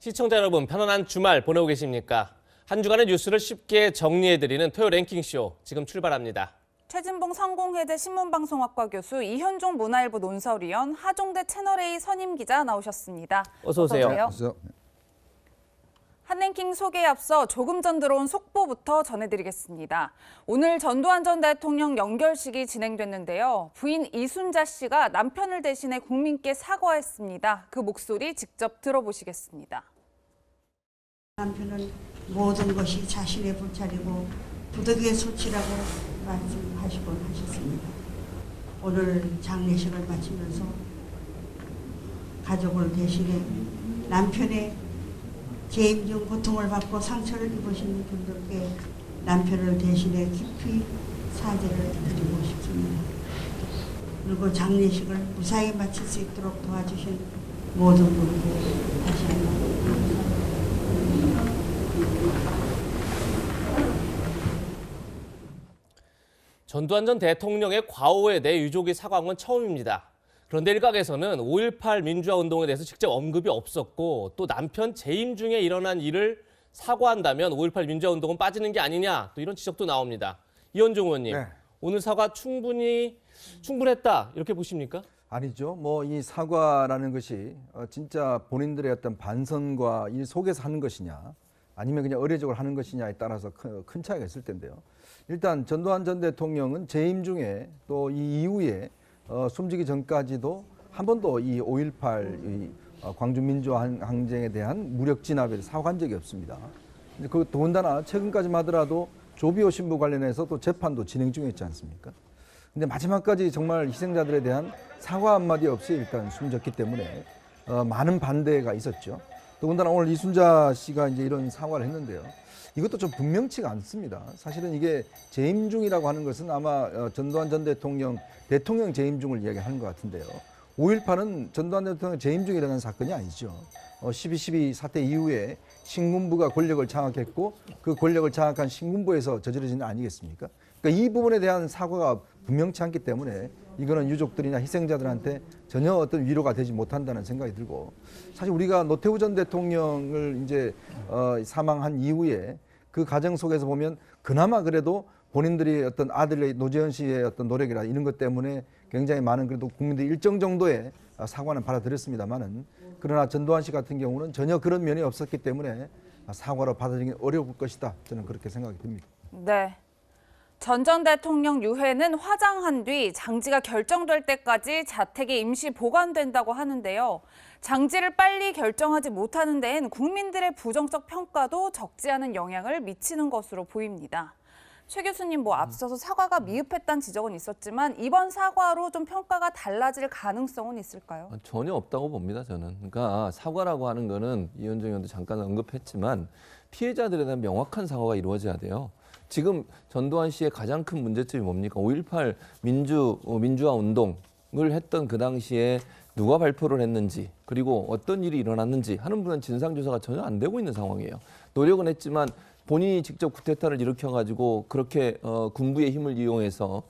시청자 여러분, 편안한 주말 보내고 계십니까? 한 주간의 뉴스를 쉽게 정리해드리는 토요 랭킹쇼 지금 출발합니다. 최진봉 성공회대 신문방송학과 교수, 이현종 문화일보 논설위원, 하종대 채널A 선임기자 나오셨습니다. 어서 오세요. 안녕하세요. 한랭킹 소개에 앞서 조금 전 들어온 속보부터 전해드리겠습니다. 오늘 전두환 전 대통령 연결식이 진행됐는데요. 부인 이순자 씨가 남편을 대신해 국민께 사과했습니다. 그 목소리 직접 들어보시겠습니다. 남편은 모든 것이 자신의 불찰이고 부득이의 소치라고 말씀하시곤 하셨습니다. 오늘 장례식을 마치면서 가족을 대신해 남편의 재임 중 고통을 받고 상처를 입으신 분들께 남편을 대신해 깊이 사죄를 드리고 싶습니다. 그리고 장례식을 무사히 마칠 수 있도록 도와주신 모든 분께 다시 한번 감사합니다. 전두환 전 대통령의 과오에 대해 유족이 사과한 건 처음입니다. 그런데 일각에서는 5.18 민주화 운동에 대해서 직접 언급이 없었고 또 남편 재임 중에 일어난 일을 사과한다면 5.18 민주화 운동은 빠지는 게 아니냐, 또 이런 지적도 나옵니다. 이현종 의원님, 네. 오늘 사과 충분했다 이렇게 보십니까? 아니죠. 뭐 이 사과라는 것이 진짜 본인들의 어떤 반성과 일 속에서 하는 것이냐, 아니면 그냥 의례적으로 하는 것이냐에 따라서 큰 차이가 있을 텐데요. 일단 전두환 전 대통령은 재임 중에 또 이 이후에 숨지기 전까지도 한 번도 이 5.18 광주 민주화 항쟁에 대한 무력 진압에 사과한 적이 없습니다. 그 더군다나 최근까지만 하더라도 조비오 신부 관련해서 또 재판도 진행 중이었지 않습니까? 근데 마지막까지 정말 희생자들에 대한 사과 한마디 없이 일단 숨졌기 때문에 많은 반대가 있었죠. 더군다나 오늘 이순자 씨가 이제 이런 사과를 했는데요. 이것도 좀 분명치가 않습니다. 사실은 이게 재임 중이라고 하는 것은 아마 전두환 전 대통령 재임 중을 이야기하는 것 같은데요. 5.18은 전두환 대통령 재임 중에 일어난 사건이 아니죠. 12.12 사태 이후에 신군부가 권력을 장악했고 그 권력을 장악한 신군부에서 저지러진 일 아니겠습니까? 그러니까 이 부분에 대한 사과가 분명치 않기 때문에 이거는 유족들이나 희생자들한테 전혀 어떤 위로가 되지 못한다는 생각이 들고, 사실 우리가 노태우 전 대통령을 이제 사망한 이후에 그 과정 속에서 보면 그나마 그래도 본인들이 어떤 아들의 노재현 씨의 어떤 노력이라 이런 것 때문에 굉장히 많은 그래도 국민들이 일정 정도의 사과는 받아들였습니다만은, 그러나 전두환 씨 같은 경우는 전혀 그런 면이 없었기 때문에 사과로 받아들이기 어려울 것이다. 저는 그렇게 생각이 듭니다. 네. 전 대통령 유해는 화장한 뒤 장지가 결정될 때까지 자택에 임시 보관된다고 하는데요. 장지를 빨리 결정하지 못하는 데엔 국민들의 부정적 평가도 적지 않은 영향을 미치는 것으로 보입니다. 최 교수님, 앞서서 사과가 미흡했다는 지적은 있었지만 이번 사과로 좀 평가가 달라질 가능성은 있을까요? 전혀 없다고 봅니다, 저는. 그러니까 사과라고 하는 거는 이현정 의원도 잠깐 언급했지만 피해자들에 대한 명확한 사과가 이루어져야 돼요. 지금 전두환 씨의 가장 큰 문제점이 뭡니까? 5.18 민주화 운동을 했던 그 당시에 누가 발표를 했는지, 그리고 어떤 일이 일어났는지 하는 분은 진상조사가 전혀 안 되고 있는 상황이에요. 노력은 했지만 본인이 직접 쿠데타를 일으켜가지고 그렇게 군부의 힘을 이용해서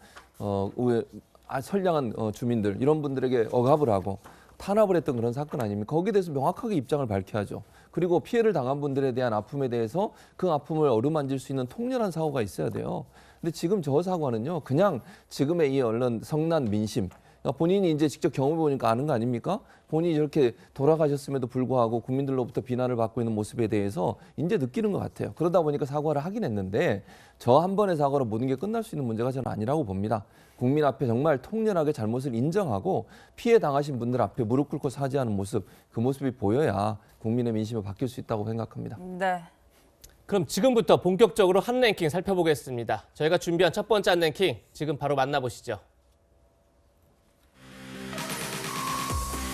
선량한 주민들, 이런 분들에게 억압을 하고 탄압을 했던 그런 사건 아닙니까? 거기에 대해서 명확하게 입장을 밝혀야죠. 그리고 피해를 당한 분들에 대한 아픔에 대해서 그 아픔을 어루만질 수 있는 통렬한 사고가 있어야 돼요. 근데 지금 저 사과는요, 그냥 지금의 이 언론 성난 민심, 그러니까 본인이 이제 직접 경험해 보니까 아는 거 아닙니까? 본인이 저렇게 돌아가셨음에도 불구하고 국민들로부터 비난을 받고 있는 모습에 대해서 이제 느끼는 것 같아요. 그러다 보니까 사과를 하긴 했는데 저 한 번의 사과로 모든 게 끝날 수 있는 문제가 저는 아니라고 봅니다. 국민 앞에 정말 통렬하게 잘못을 인정하고 피해 당하신 분들 앞에 무릎 꿇고 사죄하는 모습, 그 모습이 보여야 국민의 민심이 바뀔 수 있다고 생각합니다. 네. 그럼 지금부터 본격적으로 한 랭킹 살펴보겠습니다. 저희가 준비한 첫 번째 한 랭킹 지금 바로 만나보시죠.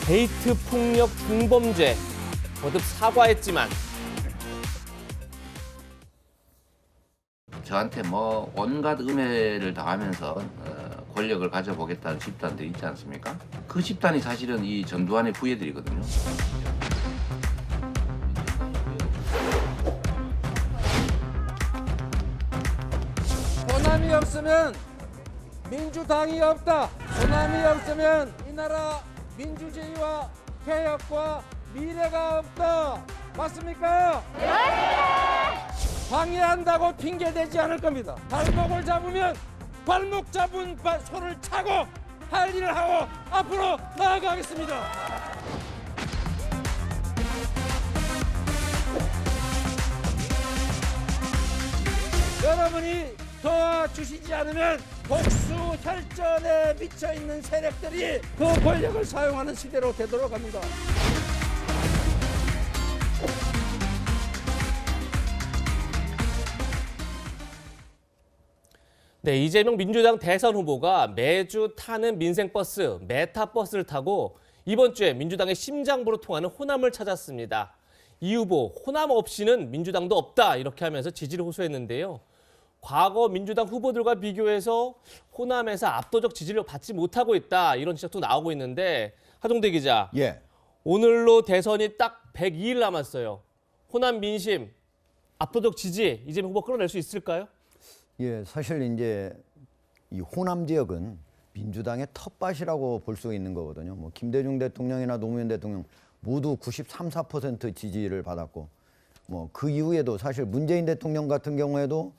데이트 폭력 중범죄 거듭 사과했지만 저한테 뭐 온갖 음해를 당하면서 권력을 가져보겠다는 집단들이 있지 않습니까? 그 집단이 사실은 이 전두환의 후예들이거든요. 호남이 없으면 민주당이 없다. 호남이 없으면 이 나라 민주주의와 개혁과 미래가 없다. 맞습니까? 네, 맞습니다. 방해한다고 핑계대지 않을 겁니다. 발목을 잡으면 발목 잡은 손을 차고 할 일을 하고 앞으로 나아가겠습니다. 여러분이 도와주시지 않으면 복수 혈전에 미쳐있는 세력들이 그 권력을 사용하는 시대로 되도록 합니다. 네, 이재명 민주당 대선 후보가 매주 타는 민생버스, 메타버스를 타고 이번 주에 민주당의 심장부로 통하는 호남을 찾았습니다. 이 후보, 호남 없이는 민주당도 없다 이렇게 하면서 지지를 호소했는데요. 과거 민주당 후보들과 비교해서 호남에서 압도적 지지를 받지 못하고 있다 이런 지적도 나오고 있는데 하동대 기자, 예. 오늘로 대선이 딱 102일 남았어요. 호남 민심, 압도적 지지 이재명 후보 끌어낼 수 있을까요? 예, 사실 이제 이 호남 지역은 민주당의 텃밭이라고 볼 수 있는 거거든요. 뭐 김대중 대통령이나 노무현 대통령 모두 93, 4% 지지를 받았고, 뭐 그 이후에도 사실 문재인 대통령 같은 경우에도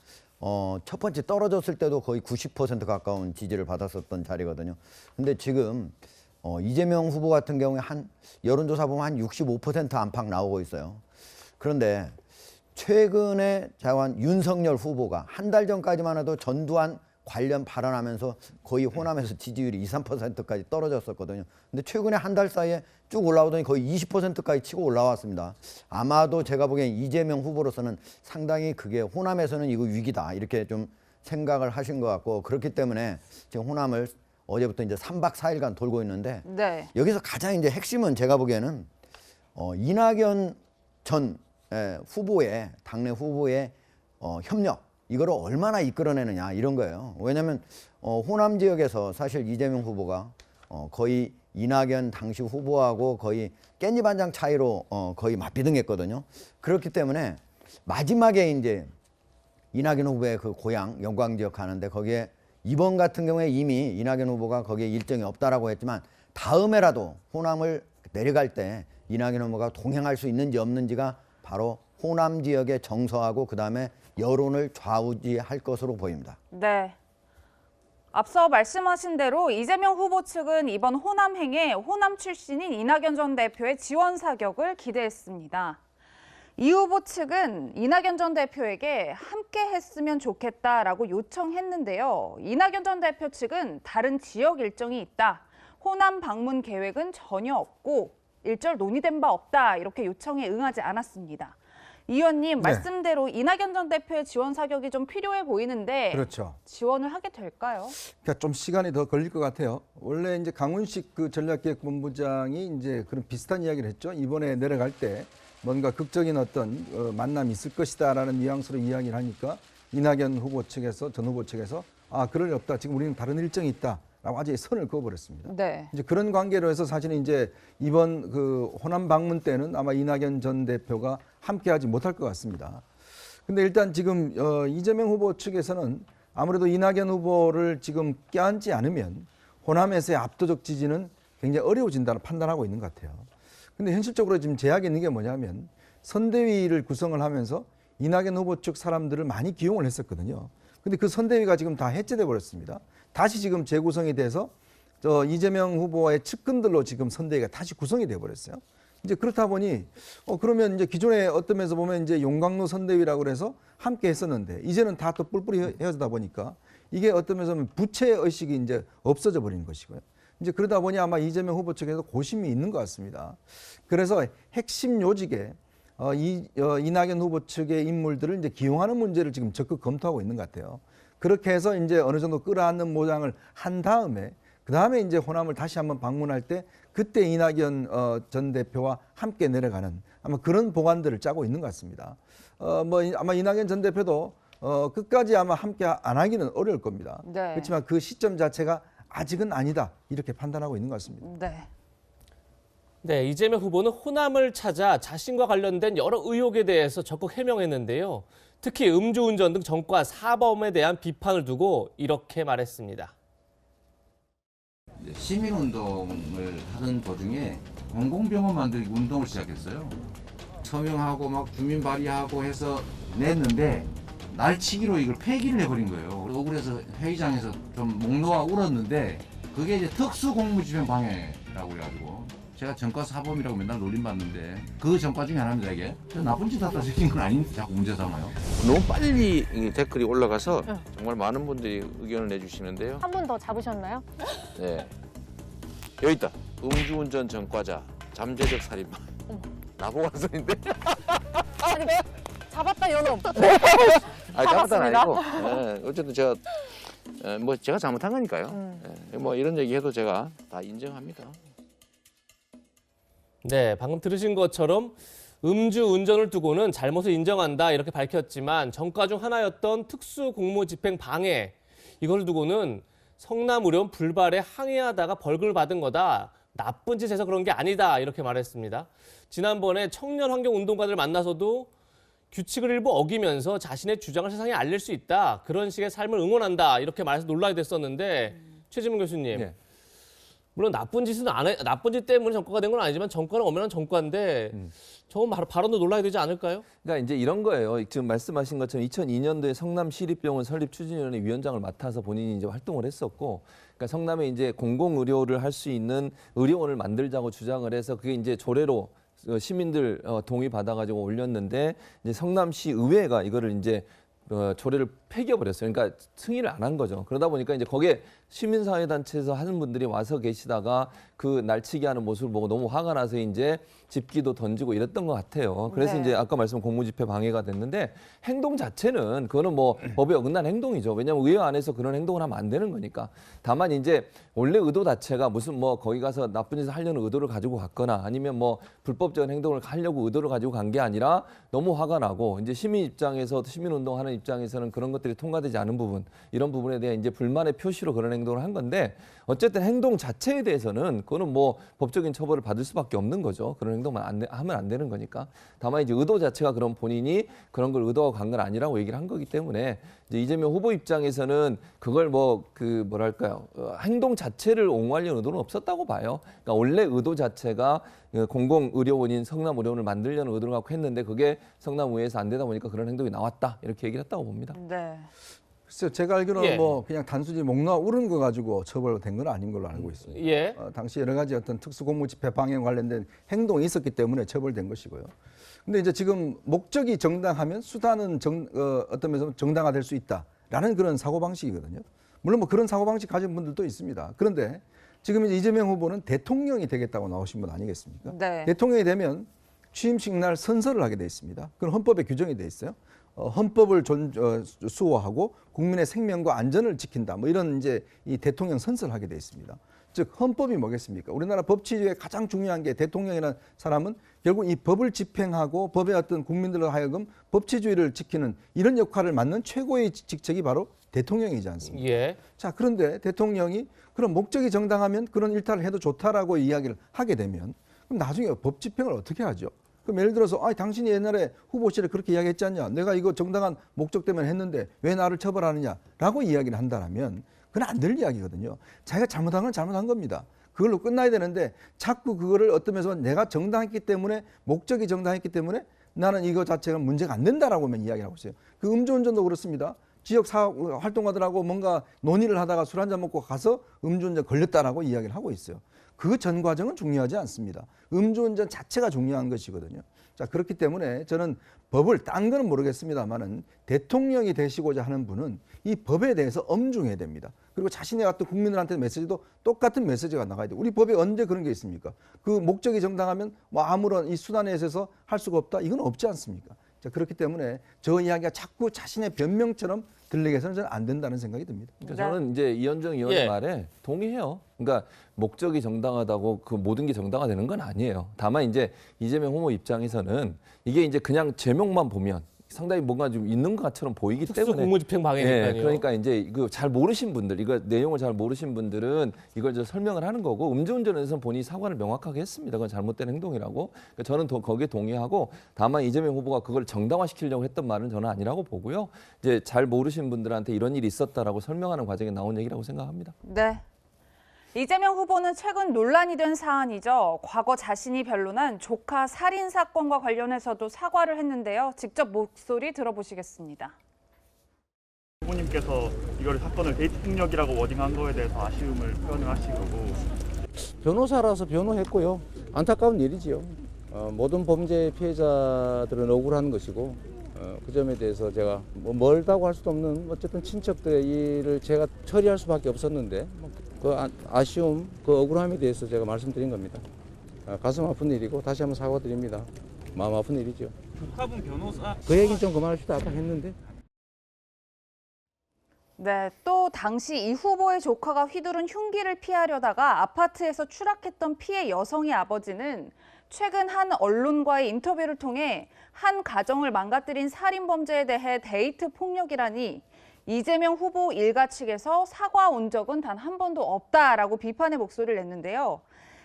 첫 번째 떨어졌을 때도 거의 90% 가까운 지지를 받았었던 자리거든요. 근데 지금 이재명 후보 같은 경우에 한 여론조사 보면 한 65% 안팎 나오고 있어요. 그런데 최근에 자관 윤석열 후보가 한 달 전까지만 해도 전두환 관련 발언하면서 거의 호남에서 지지율이 2, 3%까지 떨어졌었거든요. 근데 최근에 한 달 사이에 쭉 올라오더니 거의 20%까지 치고 올라왔습니다. 아마도 제가 보기엔 이재명 후보로서는 상당히 그게 호남에서는 이거 위기다 이렇게 좀 생각을 하신 것 같고, 그렇기 때문에 지금 호남을 어제부터 이제 3박 4일간 돌고 있는데, 네. 여기서 가장 이제 핵심은 제가 보기에는 이낙연 전 후보의 당내 후보의 협력, 이거를 얼마나 이끌어내느냐 이런 거예요. 왜냐하면 호남 지역에서 사실 이재명 후보가 거의 이낙연 당시 후보하고 거의 깻잎 한 장 차이로 거의 맞비등했거든요. 그렇기 때문에 마지막에 이제 이낙연 후보의 그 고향 영광 지역 가는데, 거기에 이번 같은 경우에 이미 이낙연 후보가 거기에 일정이 없다라고 했지만 다음에라도 호남을 내려갈 때 이낙연 후보가 동행할 수 있는지 없는지가 바로 호남 지역의 정서하고 그다음에 여론을 좌우지할 것으로 보입니다. 네. 앞서 말씀하신 대로 이재명 후보 측은 이번 호남행에 호남 출신인 이낙연 전 대표의 지원 사격을 기대했습니다. 이 후보 측은 이낙연 전 대표에게 함께 했으면 좋겠다라고 요청했는데요. 이낙연 전 대표 측은 다른 지역 일정이 있다, 호남 방문 계획은 전혀 없고 일절 논의된 바 없다 이렇게 요청에 응하지 않았습니다. 이 의원님, 네. 말씀대로 이낙연 전 대표의 지원 사격이 좀 필요해 보이는데 그렇죠. 지원을 하게 될까요? 그러니까 좀 시간이 더 걸릴 것 같아요. 원래 이제 강훈식 그 전략기획본부장이 이제 그런 비슷한 이야기를 했죠. 이번에 내려갈 때 뭔가 극적인 어떤 만남이 있을 것이다라는 뉘앙스로 이야기를 하니까 이낙연 후보 측에서 전 후보 측에서 그럴 리 없다. 지금 우리는 다른 일정이 있다라고 아주 선을 그어버렸습니다. 네. 이제 그런 관계로 해서 사실은 이제 이번 그 호남 방문 때는 아마 이낙연 전 대표가 함께하지 못할 것 같습니다. 근데 일단 지금 이재명 후보 측에서는 아무래도 이낙연 후보를 지금 껴안지 않으면 호남에서의 압도적 지지는 굉장히 어려워진다는 판단하고 있는 것 같아요. 근데 현실적으로 지금 제약이 있는 게 뭐냐면 선대위를 구성을 하면서 이낙연 후보 측 사람들을 많이 기용을 했었거든요. 근데 그 선대위가 지금 다 해체돼 버렸습니다. 다시 지금 재구성이 돼서 이재명 후보의 측근들로 지금 선대위가 다시 구성이 돼 버렸어요. 이제 그렇다 보니 그러면 이제 기존에 어떤 면에서 보면 이제 용광로 선대위라고 그래서 함께 했었는데 이제는 다 또 뿔뿔이 헤어지다 보니까 이게 어떤 면에서 보면 부채 의식이 이제 없어져 버리는 것이고요. 이제 그러다 보니 아마 이재명 후보 측에서 고심이 있는 것 같습니다. 그래서 핵심 요직에 이낙연 후보 측의 인물들을 이제 기용하는 문제를 지금 적극 검토하고 있는 것 같아요. 그렇게 해서 이제 어느 정도 끌어안는 모양을 한 다음에 그 다음에 이제 호남을 다시 한번 방문할 때 그때 이낙연 전 대표와 함께 내려가는 아마 그런 보관들을 짜고 있는 것 같습니다. 아마 이낙연 전 대표도 끝까지 아마 함께 안 하기는 어려울 겁니다. 네. 그렇지만 그 시점 자체가 아직은 아니다 이렇게 판단하고 있는 것 같습니다. 네. 네, 이재명 후보는 호남을 찾아 자신과 관련된 여러 의혹에 대해서 적극 해명했는데요. 특히 음주운전 등 정과 사범에 대한 비판을 두고 이렇게 말했습니다. 시민운동을 하는 도중에 공공병원 만들기 운동을 시작했어요. 서명하고 막 주민 발의하고 해서 냈는데 날치기로 이걸 폐기를 해버린 거예요. 그리고 억울해서 회의장에서 좀 목 놓아 울었는데 그게 이제 특수공무집행 방해라고 해가지고 제가 전과 사범이라고 맨날 놀림받는데 그 전과 중에 하나입니다 이게. 나쁜 짓 하다 생긴 건 아닌데 자꾸 문제 삼아요. 너무 빨리 이 댓글이 올라가서 정말 많은 분들이 의견을 내주시는데요. 한 분 더 잡으셨나요? 네. 여기 있다. 음주운전 전과자, 잠재적 살인마. 나보고 한 소리인데? 아니, 잡았다 연놈. 아니, 잡았다는 잡았습니다. 아니고. 네, 어쨌든 제가 뭐 제가 잘못한 거니까요. 네, 뭐 이런 얘기해도 제가 다 인정합니다. 네, 방금 들으신 것처럼 음주 운전을 두고는 잘못을 인정한다 이렇게 밝혔지만 전과 중 하나였던 특수공무집행 방해 이걸 두고는 성남의료원 불발에 항의하다가 벌금을 받은 거다. 나쁜 짓 해서 그런 게 아니다 이렇게 말했습니다. 지난번에 청년환경운동가들 만나서도 규칙을 일부 어기면서 자신의 주장을 세상에 알릴 수 있다. 그런 식의 삶을 응원한다 이렇게 말해서 논란이 됐었는데 최지문 교수님. 네. 물론 나쁜 짓 때문에 전과가 된 건 아니지만 전과는 엄연한 전과인데 저건 발언도 논란이 되지 않을까요? 그러니까 이제 이런 거예요. 지금 말씀하신 것처럼 2002년도에 성남시립병원 설립 추진위원회 위원장을 맡아서 본인이 이제 활동을 했었고, 그러니까 성남에 이제 공공의료를 할 수 있는 의료원을 만들자고 주장을 해서 그게 이제 조례로 시민들 동의 받아가지고 올렸는데 이제 성남시 의회가 이거를 이제 조례를 폐기해버렸어요. 그러니까 승인을 안 한 거죠. 그러다 보니까 이제 거기에 시민사회단체에서 하는 분들이 와서 계시다가 그 날치기 하는 모습을 보고 너무 화가 나서 이제 집기도 던지고 이랬던 것 같아요. 그래서 네. 이제 아까 말씀 공무집행 방해가 됐는데 행동 자체는 그거는 뭐 법에 어긋난 행동이죠. 왜냐하면 의회 안에서 그런 행동을 하면 안 되는 거니까. 다만 이제 원래 의도 자체가 무슨 뭐 거기 가서 나쁜 짓을 하려는 의도를 가지고 갔거나 아니면 뭐 불법적인 행동을 하려고 의도를 가지고 간 게 아니라 너무 화가 나고 이제 시민 입장에서 시민운동하는 입장에서는 그런 것들이 통과되지 않은 부분 이런 부분에 대한 이제 불만의 표시로 그런 행동을 한 건데 어쨌든 행동 자체에 대해서는 그거는 뭐 법적인 처벌을 받을 수밖에 없는 거죠. 그런 행동만 하면 안 되는 거니까. 다만 이제 의도 자체가 그런 본인이 그런 걸 의도하고 간 건 아니라고 얘기를 한 거기 때문에 이제 이재명 후보 입장에서는 그걸 뭐 그 뭐랄까요 행동 자체를 옹호하려는 의도는 없었다고 봐요. 그러니까 원래 의도 자체가 공공의료원인 성남의료원을 만들려는 의도를 갖고 했는데 그게 성남의회에서 안 되다 보니까 그런 행동이 나왔다 이렇게 얘기를 했다고 봅니다. 네. 글쎄요, 제가 알기로는 예. 뭐 그냥 단순히 목 놓아 울은 거 가지고 처벌된 건 아닌 걸로 알고 있습니다. 예. 당시 여러 가지 어떤 특수공무집행 방해 관련된 행동이 있었기 때문에 처벌된 것이고요. 근데 이제 지금 목적이 정당하면 수단은 어떤 면에서 정당화될 수 있다라는 그런 사고방식이거든요. 물론 뭐 그런 사고방식 가진 분들도 있습니다. 그런데 지금 이제 이재명 후보는 대통령이 되겠다고 나오신 분 아니겠습니까? 네. 대통령이 되면 취임식 날 선서를 하게 돼 있습니다. 그건 헌법에 규정이 돼 있어요. 헌법을 수호하고 국민의 생명과 안전을 지킨다. 뭐 이런 이제 이 대통령 선서를 하게 돼 있습니다. 즉 헌법이 뭐겠습니까? 우리나라 법치주의의 가장 중요한 게 대통령이라는 사람은 결국 이 법을 집행하고 법의 어떤 국민들로 하여금 법치주의를 지키는 이런 역할을 맡는 최고의 직책이 바로 대통령이지 않습니까? 예. 자, 그런데 대통령이 그런 목적이 정당하면 그런 일탈을 해도 좋다라고 이야기를 하게 되면 그럼 나중에 법 집행을 어떻게 하죠? 그럼 예를 들어서 당신이 옛날에 후보실에 그렇게 이야기했지 않냐? 내가 이거 정당한 목적 때문에 했는데 왜 나를 처벌하느냐라고 이야기를 한다면 그건 안 될 이야기거든요. 자기가 잘못한 건 잘못한 겁니다. 그걸로 끝나야 되는데 자꾸 그거를 어떤 면에서 내가 정당했기 때문에 목적이 정당했기 때문에 나는 이거 자체가 문제가 안 된다라고만 이야기를 하고 있어요. 그 음주운전도 그렇습니다. 지역 사업 활동가들하고 뭔가 논의를 하다가 술 한잔 먹고 가서 음주운전 걸렸다라고 이야기를 하고 있어요. 그 전 과정은 중요하지 않습니다. 음주운전 자체가 중요한 것이거든요. 자, 그렇기 때문에 저는 법을 딴 거는 모르겠습니다만은 대통령이 되시고자 하는 분은 이 법에 대해서 엄중해야 됩니다. 그리고 자신의 어떤 국민들한테 메시지도 똑같은 메시지가 나가야 돼요. 우리 법에 언제 그런 게 있습니까? 그 목적이 정당하면 뭐 아무런 이 수단에 있어서 할 수가 없다. 이건 없지 않습니까? 자, 그렇기 때문에 저 이야기가 자꾸 자신의 변명처럼 들리게 해서는 저는 안 된다는 생각이 듭니다. 그러니까 저는 이제 이현정 의원의 예. 말에 동의해요. 그러니까 목적이 정당하다고 그 모든 게 정당화되는 건 아니에요. 다만 이제 이재명 후보 입장에서는 이게 이제 그냥 제목만 보면 상당히 뭔가 좀 있는 것처럼 보이기 때문에 특수공무집행 방해니까요. 예, 그러니까 이제 이거 잘 모르신 분들, 이거 내용을 잘 모르신 분들은 이걸 좀 설명을 하는 거고 음주운전에서는 본인이 사과를 명확하게 했습니다. 그건 잘못된 행동이라고. 그러니까 저는 거기에 동의하고 다만 이재명 후보가 그걸 정당화시키려고 했던 말은 저는 아니라고 보고요. 이제 잘 모르신 분들한테 이런 일이 있었다라고 설명하는 과정에 나온 얘기라고 생각합니다. 네. 이재명 후보는 최근 논란이 된 사안이죠. 과거 자신이 변론한 조카 살인 사건과 관련해서도 사과를 했는데요. 직접 목소리 들어보시겠습니다. 후보님께서 이걸 사건을 데이트 폭력이라고 워딩한 거에 대해서 아쉬움을 표현을 하시고 변호사라서 변호했고요. 안타까운 일이지요. 모든 범죄 피해자들은 억울한 것이고 그 점에 대해서 제가 멀다고 할 수도 없는 어쨌든 친척들의 일을 제가 처리할 수밖에 없었는데 그 아쉬움, 그 억울함에 대해서 제가 말씀드린 겁니다. 가슴 아픈 일이고 다시 한번 사과드립니다. 마음 아픈 일이죠. 조카분 변호사 그 얘기는 좀 그만합시다. 아까 했는데. 네, 또 당시 이 후보의 조카가 휘두른 흉기를 피하려다가 아파트에서 추락했던 피해 여성의 아버지는 최근 한 언론과의 인터뷰를 통해 한 가정을 망가뜨린 살인 범죄에 대해 데이트 폭력이라니 이재명 후보 일가 측에서 사과 온 적은 단 한 번도 없다라고 비판의 목소리를 냈는데요.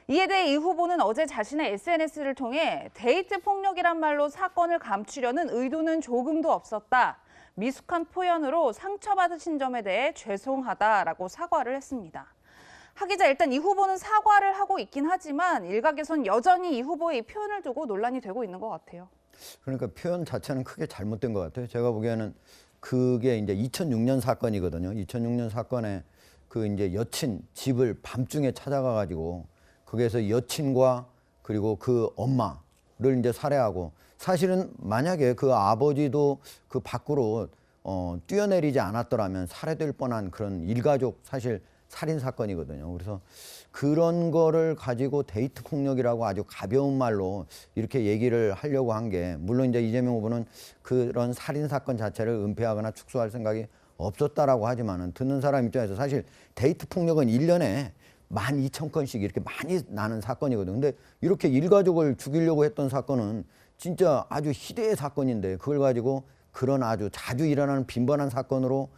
이에 대해 이 후보는 어제 자신의 SNS를 통해 데이트 폭력이란 말로 사건을 감추려는 의도는 조금도 없었다. 미숙한 표현으로 상처받으신 점에 대해 죄송하다라고 사과를 했습니다. 하 기자, 일단 이 후보는 사과를 하고 있긴 하지만 일각에선 여전히 이 후보의 이 표현을 두고 논란이 되고 있는 것 같아요. 그러니까 표현 자체는 크게 잘못된 것 같아요. 제가 보기에는 그게 이제 2006년 사건이거든요. 2006년 사건에 그 이제 여친 집을 밤중에 찾아가 가지고 거기에서 여친과 그리고 그 엄마를 이제 살해하고, 사실은 만약에 그 아버지도 그 밖으로 뛰어내리지 않았더라면 살해될 뻔한 그런 일가족 사실 살인 사건이거든요. 그래서 그런 거를 가지고 데이트 폭력이라고 아주 가벼운 말로 이렇게 얘기를 하려고 한 게, 물론 이제 이재명 후보는 그런 살인 사건 자체를 은폐하거나 축소할 생각이 없었다라고 하지만은 듣는 사람 입장에서 사실 데이트 폭력은 1년에 12,000건씩 이렇게 많이 나는 사건이거든요. 근데 이렇게 일가족을 죽이려고 했던 사건은 진짜 아주 희대의 사건인데 그걸 가지고 그런 아주 자주 일어나는 빈번한 사건으로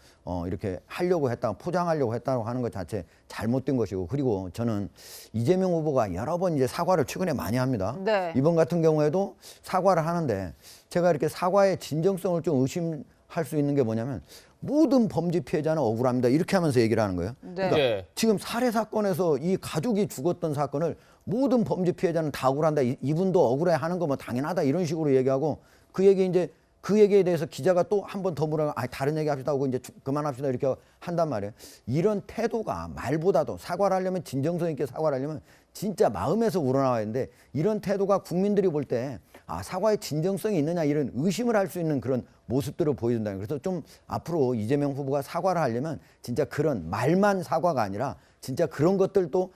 이렇게 하려고 했다, 포장하려고 했다고 하는 것 자체 잘못된 것이고, 그리고 저는 이재명 후보가 여러 번 이제 사과를 최근에 많이 합니다. 네. 이번 같은 경우에도 사과를 하는데 제가 이렇게 사과의 진정성을 좀 의심할 수 있는 게 뭐냐면 모든 범죄 피해자는 억울합니다. 이렇게 하면서 얘기를 하는 거예요. 네. 그러니까 네. 지금 살해 사건에서 이 가족이 죽었던 사건을 모든 범죄 피해자는 다 억울한다. 이분도 억울해 하는 거 뭐 당연하다. 이런 식으로 얘기하고, 그 얘기에 대해서 기자가 또 한 번 더 물어가, 다른 얘기 합시다 하고 이제 그만합시다 이렇게 한단 말이에요. 이런 태도가 말보다도 사과를 하려면 진정성 있게 사과를 하려면 진짜 마음에서 우러나와야 하는데, 이런 태도가 국민들이 볼 때 사과의 진정성이 있느냐 이런 의심을 할 수 있는 그런 모습들을 보여준다. 그래서 좀 앞으로 이재명 후보가 사과를 하려면 진짜 그런 말만 사과가 아니라 진짜 그런 것들도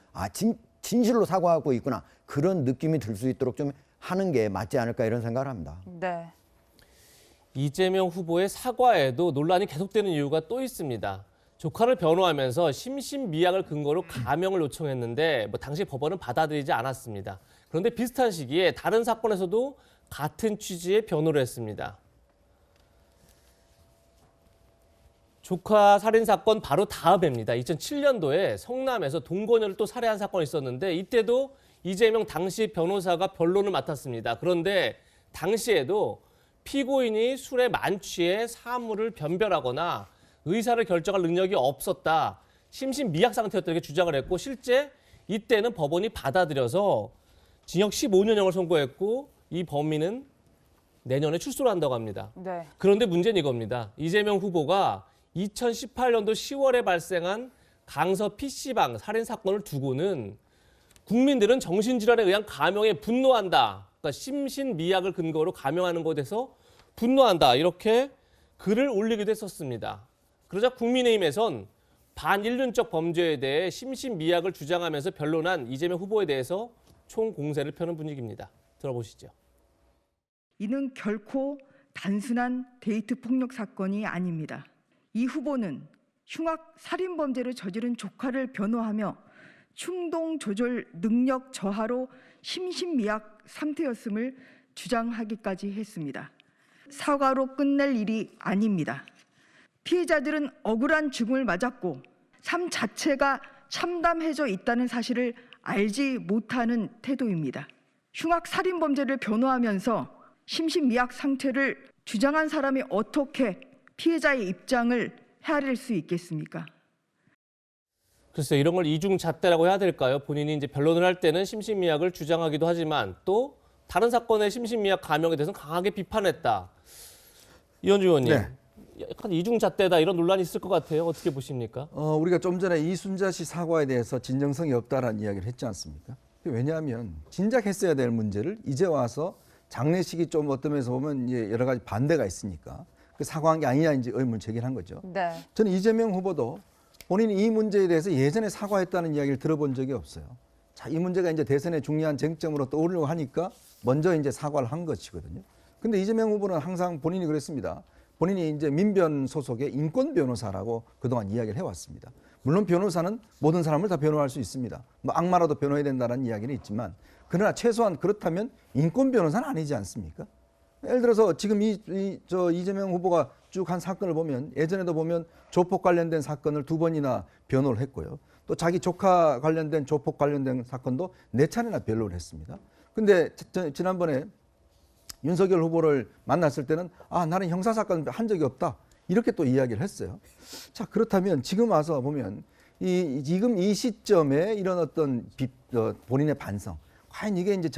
진실로 사과하고 있구나, 그런 느낌이 들 수 있도록 좀 하는 게 맞지 않을까 이런 생각을 합니다. 네. 이재명 후보의 사과에도 논란이 계속되는 이유가 또 있습니다. 조카를 변호하면서 심신미약을 근거로 가명을 요청했는데 당시 법원은 받아들이지 않았습니다. 그런데 비슷한 시기에 다른 사건에서도 같은 취지의 변호를 했습니다. 조카 살인 사건 바로 다음해입니다. 2007년도에 성남에서 동거녀를 또 살해한 사건이 있었는데 이때도 이재명 당시 변호사가 변론을 맡았습니다. 그런데 당시에도 피고인이 술에 만취해 사물을 변별하거나 의사를 결정할 능력이 없었다, 심신미약 상태였다 이렇게 주장을 했고, 실제 이때는 법원이 받아들여서 징역 15년형을 선고했고 이 범인은 내년에 출소를 한다고 합니다. 네. 그런데 문제는 이겁니다. 이재명 후보가 2018년도 10월에 발생한 강서 PC방 살인 사건을 두고는 국민들은 정신질환에 의한 가명에 분노한다, 그러니까 심신미약을 근거로 가명하는 것에 대해서 분노한다, 이렇게 글을 올리기도 했었습니다. 그러자 국민의힘에선 반인륜적 범죄에 대해 심신미약을 주장하면서 변론한 이재명 후보에 대해서 총공세를 펴는 분위기입니다. 들어보시죠. 이는 결코 단순한 데이트 폭력 사건이 아닙니다. 이 후보는 흉악 살인 범죄를 저지른 조카를 변호하며 충동 조절 능력 저하로 심신미약 상태였음을 주장하기까지 했습니다. 사과로 끝낼 일이 아닙니다. 피해자들은 억울한 죽음을 맞았고 삶 자체가 참담해져 있다는 사실을 알지 못하는 태도입니다. 흉악 살인 범죄를 변호하면서 심신미약 상태를 주장한 사람이 어떻게 피해자의 입장을 헤아릴 수 있겠습니까? 글쎄 이런 걸 이중잣대라고 해야 될까요? 본인이 이제 변론을 할 때는 심신미약을 주장하기도 하지만 또 다른 사건의 심신미약 감형에 대해서는 강하게 비판했다. 이현주 의원님, 네. 약간 이중잣대다 이런 논란이 있을 것 같아요. 어떻게 보십니까? 우리가 좀 전에 이순자 씨 사과에 대해서 진정성이 없다라는 이야기를 했지 않습니까? 왜냐하면 진작 했어야 될 문제를 이제 와서 장례식이 좀 어떤 면에서 보면 이제 여러 가지 반대가 있으니까 그 사과한 게 아니냐 이제 의문을 제기한 거죠. 네. 저는 이재명 후보도 본인이 이 문제에 대해서 예전에 사과했다는 이야기를 들어본 적이 없어요. 자, 이 문제가 이제 대선의 중요한 쟁점으로 떠오르려고 하니까 먼저 이제 사과를 한 것이거든요. 근데 이재명 후보는 항상 본인이 그랬습니다. 본인이 이제 민변 소속의 인권 변호사라고 그동안 이야기를 해왔습니다. 물론 변호사는 모든 사람을 다 변호할 수 있습니다. 뭐 악마라도 변호해야 된다는 이야기는 있지만 그러나 최소한 그렇다면 인권 변호사는 아니지 않습니까? 예를 들어서 지금 이재명 후보가 쭉 한 사건을 보면 예전에도 보면 조폭 관련된 사건을 2번이나 변호를 했고요. 또 자기 조카 관련된 조폭 관련된 사건도 4차례나 변론을 했습니다. 근데 지난번에 윤석열 후보를 만났을 때는 나는 형사사건 한 적이 없다. 이렇게 또 이야기를 했어요. 자, 그렇다면 지금 와서 보면 지금 이 시점에 이런 어떤 본인의 반성, 과연 이게 이제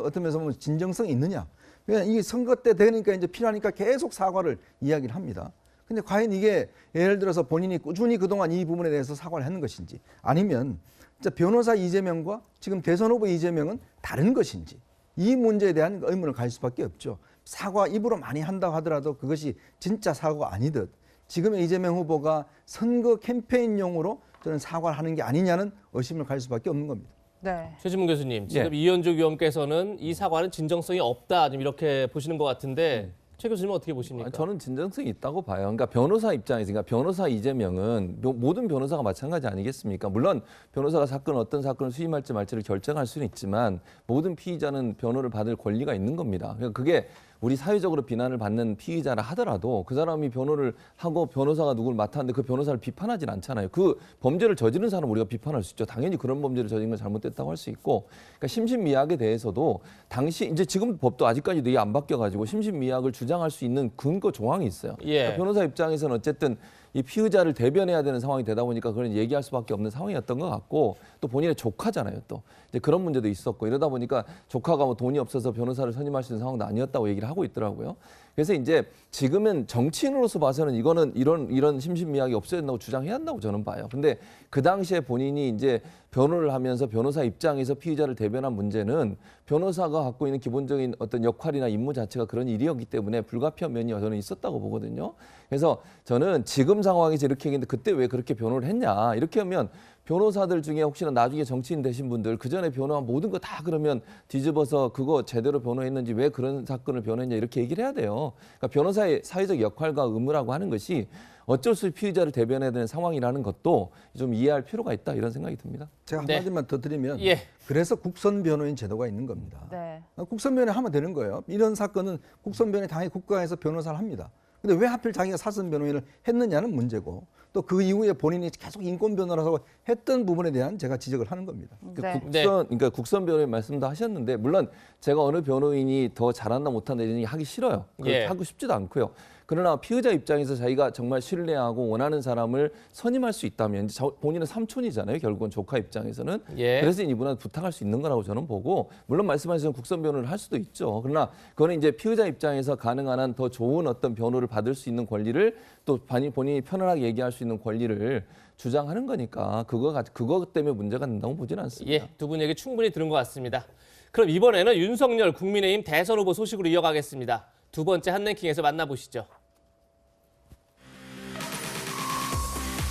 어떤 면에서 보면 진정성이 있느냐. 왜냐하면 이게 선거 때 되니까 이제 필요하니까 계속 사과를 이야기를 합니다. 근데 과연 이게 예를 들어서 본인이 꾸준히 그동안 이 부분에 대해서 사과를 하는 것인지 아니면 진짜 변호사 이재명과 지금 대선 후보 이재명은 다른 것인지 이 문제에 대한 의문을 가질 수밖에 없죠. 사과 입으로 많이 한다고 하더라도 그것이 진짜 사과가 아니듯 지금의 이재명 후보가 선거 캠페인용으로 저는 사과를 하는 게 아니냐는 의심을 가질 수밖에 없는 겁니다. 네. 최진문 교수님, 지금 이현주 위원께서는 이 사과는 진정성이 없다 좀 이렇게 보시는 것 같은데 최 교수님은 어떻게 보십니까? 저는 진정성이 있다고 봐요. 그러니까 변호사 입장에서, 그러니까 변호사 이재명은 모든 변호사가 마찬가지 아니겠습니까? 물론 변호사가 어떤 사건을 수임할지 말지를 결정할 수는 있지만 모든 피의자는 변호를 받을 권리가 있는 겁니다. 그러니까 그게 우리 사회적으로 비난을 받는 피의자라 하더라도 그 사람이 변호를 하고 변호사가 누굴 맡았는데 그 변호사를 비판하진 않잖아요. 그 범죄를 저지른 사람을 우리가 비판할 수 있죠. 당연히 그런 범죄를 저지른 건 잘못됐다고 할 수 있고, 그러니까 심신미약에 대해서도 당시 이제 지금 법도 아직까지도 이게 안 바뀌어가지고 심신미약을 주장할 수 있는 근거 조항이 있어요. 그러니까 변호사 입장에서는 어쨌든 이 피의자를 대변해야 되는 상황이 되다 보니까 그건 얘기할 수밖에 없는 상황이었던 것 같고, 또 본인의 조카잖아요. 또 이제 그런 문제도 있었고 이러다 보니까 조카가 뭐 돈이 없어서 변호사를 선임할 수 있는 상황도 아니었다고 얘기를 하고 있더라고요. 그래서 이제 지금은 정치인으로서 봐서는 이거는 이런 심신미약이 없어야 된다고 주장해야 한다고 저는 봐요. 근데 그 당시에 본인이 이제 변호를 하면서 변호사 입장에서 피의자를 대변한 문제는 변호사가 갖고 있는 기본적인 어떤 역할이나 임무 자체가 그런 일이었기 때문에 불가피한 면이 저는 있었다고 보거든요. 그래서 저는 지금 상황에서 이렇게 얘기했는데 그때 왜 그렇게 변호를 했냐. 이렇게 하면 변호사들 중에 혹시나 나중에 정치인 되신 분들 그 전에 변호한 모든 거 다 그러면 뒤집어서 그거 제대로 변호했는지 왜 그런 사건을 변호했냐 이렇게 얘기를 해야 돼요. 그러니까 변호사의 사회적 역할과 의무라고 하는 것이 어쩔 수 없이 피의자를 대변해야 되는 상황이라는 것도 좀 이해할 필요가 있다 이런 생각이 듭니다. 제가 한마디만 더 드리면 그래서 국선 변호인 제도가 있는 겁니다. 네. 국선 변호인 하면 되는 거예요. 이런 사건은 국선 변호인 당연히 국가에서 변호사를 합니다. 근데 왜 하필 자기가 사선 변호인을 했느냐는 문제고 또 그 이후에 본인이 계속 인권 변호라고 했던 부분에 대한 제가 지적을 하는 겁니다. 그러니까 국선 변호인 말씀도 하셨는데 물론 제가 어느 변호인이 더 잘한다 못한다 이런 얘기 하기 싫어요. 하고 싶지도 않고요. 그러나 피의자 입장에서 자기가 정말 신뢰하고 원하는 사람을 선임할 수 있다면 본인은 삼촌이잖아요. 결국은 조카 입장에서는. 그래서 이분한테 부탁할 수 있는 거라고 저는 보고 물론 말씀하신 국선 변호를 할 수도 있죠. 그러나 그거는 이제 피의자 입장에서 가능한 한 더 좋은 어떤 변호를 받을 수 있는 권리를 또 본인이 편안하게 얘기할 수 있는 권리를 주장하는 거니까 그거 때문에 문제가 된다고 보지는 않습니다. 두 분 얘기 충분히 들은 것 같습니다. 그럼 이번에는 윤석열 국민의힘 대선 후보 소식으로 이어가겠습니다. 두 번째 한랭킹에서 만나보시죠.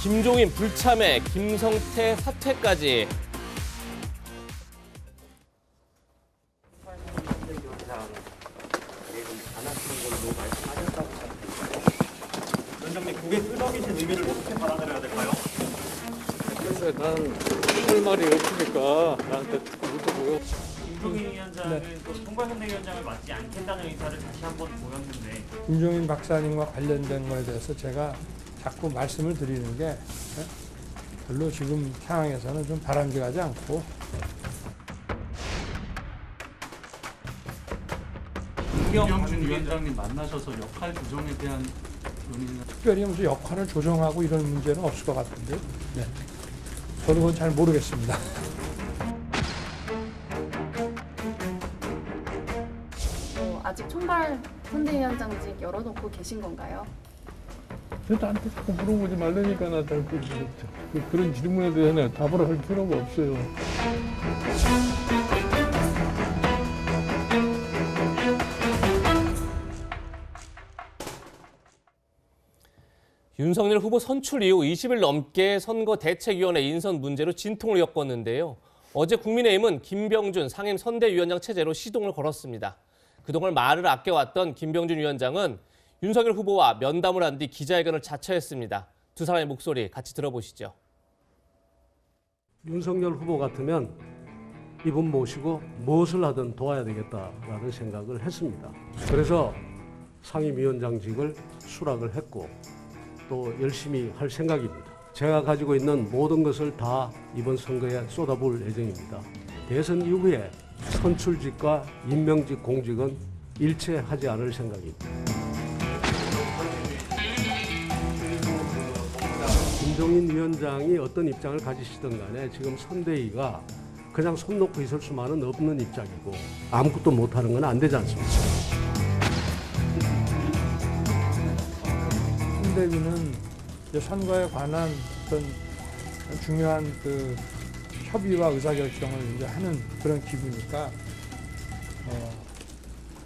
김종인 불참에 김성태 사퇴까지. 위원장님, 그게 끄덕이신 의미를 어떻게 받아들여야 될까요? 그래서 난 할 말이 없으니까 나한테 물어보고요. 김종인 위원장은 또 총괄선대위원장을 맡지 않겠다는 의사를 다시 한번 보였는데 김종인 박사님과 관련된 거에 대해서 제가 자꾸 말씀을 드리는 게 별로 지금 상황에서는 좀 바람직하지 않고 김영준 위원장님 만나셔서 역할 조정에 대한 논의는 특별히 무슨 역할을 조정하고 이런 문제는 없을 것 같은데 네. 저는 그건 잘 모르겠습니다. 아직 총괄 선대위원장직 열어놓고 계신 건가요? 나한테 자꾸 물어보지 말라니까 나 그런 질문에 대해서 답을 할 필요가 없어요. 윤석열 후보 선출 이후 20일 넘게 선거대책위원회 인선 문제로 진통을 겪었는데요. 어제 국민의힘은 김병준 상임선대위원장 체제로 시동을 걸었습니다. 그동안 말을 아껴왔던 김병준 위원장은 윤석열 후보와 면담을 한 뒤 기자회견을 자처했습니다. 두 사람의 목소리 같이 들어보시죠. 윤석열 후보 같으면 이분 모시고 무엇을 하든 도와야 되겠다라는 생각을 했습니다. 그래서 상임위원장직을 수락을 했고 또 열심히 할 생각입니다. 제가 가지고 있는 모든 것을 다 이번 선거에 쏟아부을 예정입니다. 대선 이후에 선출직과 임명직 공직은 일체하지 않을 생각입니다. 김종인 위원장이 어떤 입장을 가지시든 간에 지금 선대위가 그냥 손 놓고 있을 수만은 없는 입장이고 아무것도 못하는 건 안 되지 않습니까? 선대위는 선거에 관한 어떤 중요한 그 협의와 의사결정을 이제 하는 그런 기구니까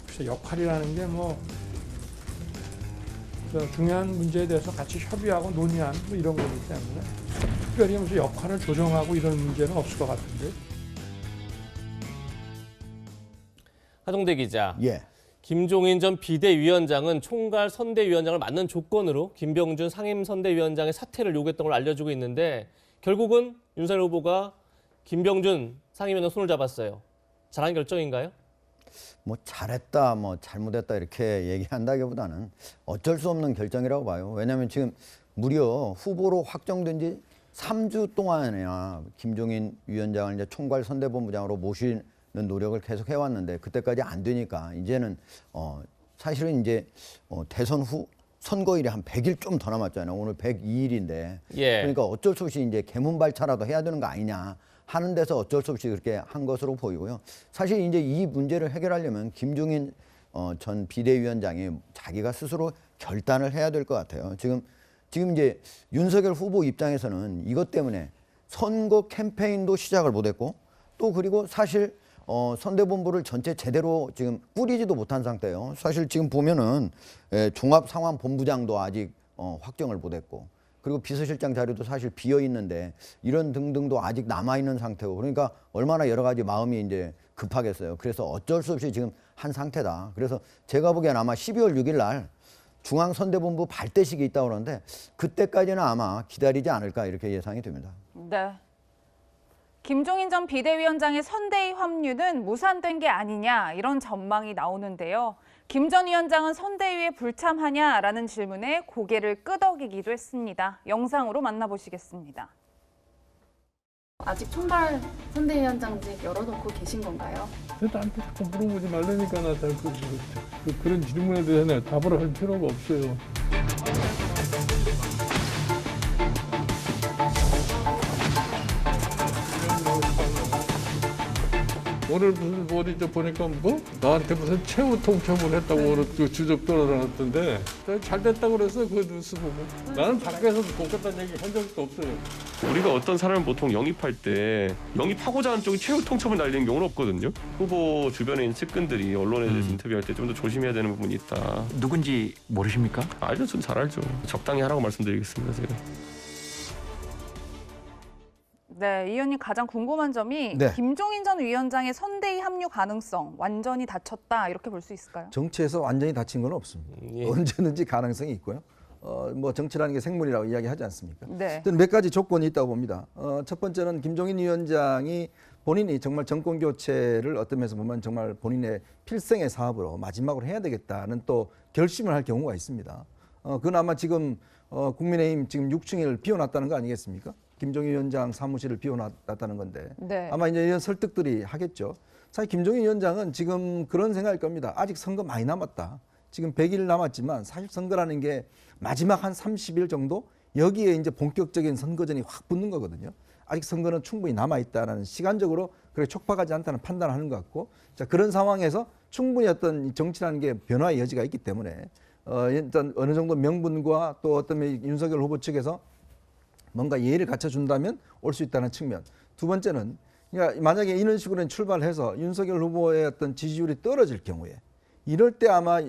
글쎄 역할이라는 게 뭐 중요한 문제에 대해서 같이 협의하고 논의하는 뭐 이런 거기 때문에 특별히 무슨 역할을 조정하고 이런 문제는 없을 것 같은데. 하동대 기자. 예. 김종인 전 비대위원장은 총괄 선대위원장을 맡는 조건으로 김병준 상임선대위원장의 사퇴를 요구했던 걸 알려주고 있는데 결국은 윤석열 후보가 김병준 상임위원장 손을 잡았어요. 잘한 결정인가요? 뭐 잘했다, 뭐 잘못했다 이렇게 얘기한다기보다는 어쩔 수 없는 결정이라고 봐요. 왜냐하면 지금 무려 후보로 확정된 지 3주 동안이나 김종인 위원장을 이제 총괄 선대본부장으로 모시는 노력을 계속 해왔는데 그때까지 안 되니까 이제는 사실은 이제 대선 후 선거일이 한 100일 좀 더 남았잖아요. 오늘 102일인데 예. 그러니까 어쩔 수 없이 이제 개문발차라도 해야 되는 거 아니냐 하는 데서 어쩔 수 없이 그렇게 한 것으로 보이고요. 사실 이제 이 문제를 해결하려면 김종인 전 비대위원장이 자기가 스스로 결단을 해야 될 것 같아요. 지금 이제 윤석열 후보 입장에서는 이것 때문에 선거 캠페인도 시작을 못했고 또 그리고 사실 선대본부를 전체 제대로 지금 꾸리지도 못한 상태예요. 사실 지금 보면은 종합상황본부장도 아직 확정을 못했고 그리고 비서실장 자료도 사실 비어 있는데 이런 등등도 아직 남아 있는 상태고 그러니까 얼마나 여러 가지 마음이 이제 급하겠어요. 그래서 어쩔 수 없이 지금 한 상태다. 그래서 제가 보기엔 아마 12월 6일 날 중앙선대본부 발대식이 있다고 그러는데 그때까지는 아마 기다리지 않을까 이렇게 예상이 됩니다. 네. 김종인 전 비대위원장의 선대위 합류는 무산된 게 아니냐 이런 전망이 나오는데요. 김 전 위원장은 선대위에 불참하냐라는 질문에 고개를 끄덕이기도 했습니다. 영상으로 만나보시겠습니다. 아직 총괄 선대위원장직 열어놓고 계신 건가요? 나한테 자꾸 물어보지 말라니까 나 그런 질문에 대해서 답을 할 필요가 없어요. 오늘 무슨 어디 저 보니까 뭐 나한테 무슨 최후 통첩을 했다고 주접 돌아다녔던데 잘 됐다고 그래서 그 뉴스 보고 나는 밖에서 곱겠다는 얘기 한 적도 없어요. 우리가 어떤 사람을 보통 영입할 때 영입하고자 하는 쪽이 최후 통첩을 날리는 경우는 없거든요. 후보 주변에 있는 측근들이 언론에 대해서 인터뷰할 때 좀 더 조심해야 되는 부분이 있다. 누군지 모르십니까? 알죠, 전 잘 알죠. 적당히 하라고 말씀드리겠습니다, 제가. 네, 이 의원님 가장 궁금한 점이 네. 김종인 전 위원장의 선대위 합류 가능성 완전히 닫혔다 이렇게 볼 수 있을까요? 정치에서 완전히 닫힌 건 없습니다. 언제든지 가능성이 있고요. 뭐 정치라는 게 생물이라고 이야기하지 않습니까? 네. 몇 가지 조건이 있다고 봅니다. 첫 번째는 김종인 위원장이 본인이 정말 정권 교체를 어떤 면에서 보면 정말 본인의 필생의 사업으로 마지막으로 해야 되겠다는 또 결심을 할 경우가 있습니다. 그건 아마 지금 국민의힘 지금 6층을 비워놨다는 거 아니겠습니까? 김종인 위원장 사무실을 비워놨다는 건데 네. 아마 이제 이런 설득들이 하겠죠. 사실 김종인 위원장은 지금 그런 생각일 겁니다. 아직 선거 많이 남았다. 지금 100일 남았지만 사실 선거라는 게 마지막 한 30일 정도 여기에 이제 본격적인 선거전이 확 붙는 거거든요. 아직 선거는 충분히 남아있다는 시간적으로 그렇게 촉박하지 않다는 판단을 하는 것 같고 자 그런 상황에서 충분히 어떤 정치라는 게 변화의 여지가 있기 때문에 일단 어느 정도 명분과 또 어떤 윤석열 후보 측에서 뭔가 예의를 갖춰준다면 올 수 있다는 측면. 두 번째는 그러니까 만약에 이런 식으로 출발해서 윤석열 후보의 어떤 지지율이 떨어질 경우에 이럴 때 아마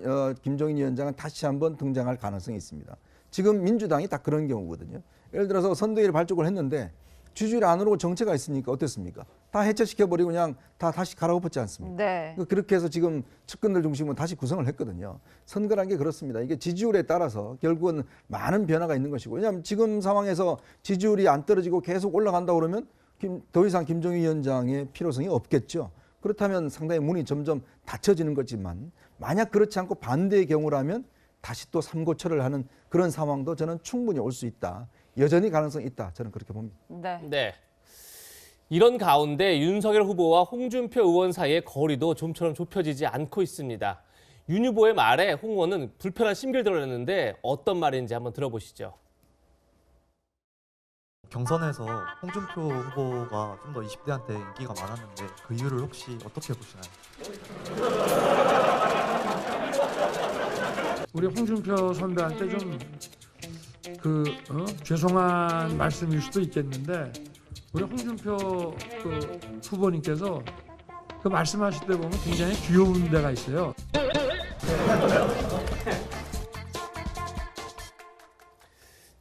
김종인 위원장은 다시 한번 등장할 가능성이 있습니다. 지금 민주당이 딱 그런 경우거든요. 예를 들어서 선대위를 발족을 했는데 지지율이 안 오르고 정체가 있으니까 어땠습니까? 다 해체시켜버리고 그냥 다 다시 갈아엎었지 않습니까? 네. 그렇게 해서 지금 측근들 중심으로 다시 구성을 했거든요. 선거란 게 그렇습니다. 이게 지지율에 따라서 결국은 많은 변화가 있는 것이고 왜냐하면 지금 상황에서 지지율이 안 떨어지고 계속 올라간다 그러면 더 이상 김종인 위원장의 필요성이 없겠죠. 그렇다면 상당히 문이 점점 닫혀지는 거지만 만약 그렇지 않고 반대의 경우라면 다시 또 삼고초를 하는 그런 상황도 저는 충분히 올 수 있다. 여전히 가능성이 있다. 저는 그렇게 봅니다. 네. 이런 가운데 윤석열 후보와 홍준표 의원 사이의 거리도 좀처럼 좁혀지지 않고 있습니다. 윤 후보의 말에 홍 의원은 불편한 심기를 드러냈는데 어떤 말인지 한번 들어보시죠. 경선에서 홍준표 후보가 좀 더 20대한테 인기가 많았는데 그 이유를 혹시 어떻게 보시나요? 우리 홍준표 선배한테 좀 죄송한 말씀일 수도 있겠는데 우리 홍준표 후보님께서 그 말씀하실 때 보면 굉장히 귀여운 데가 있어요.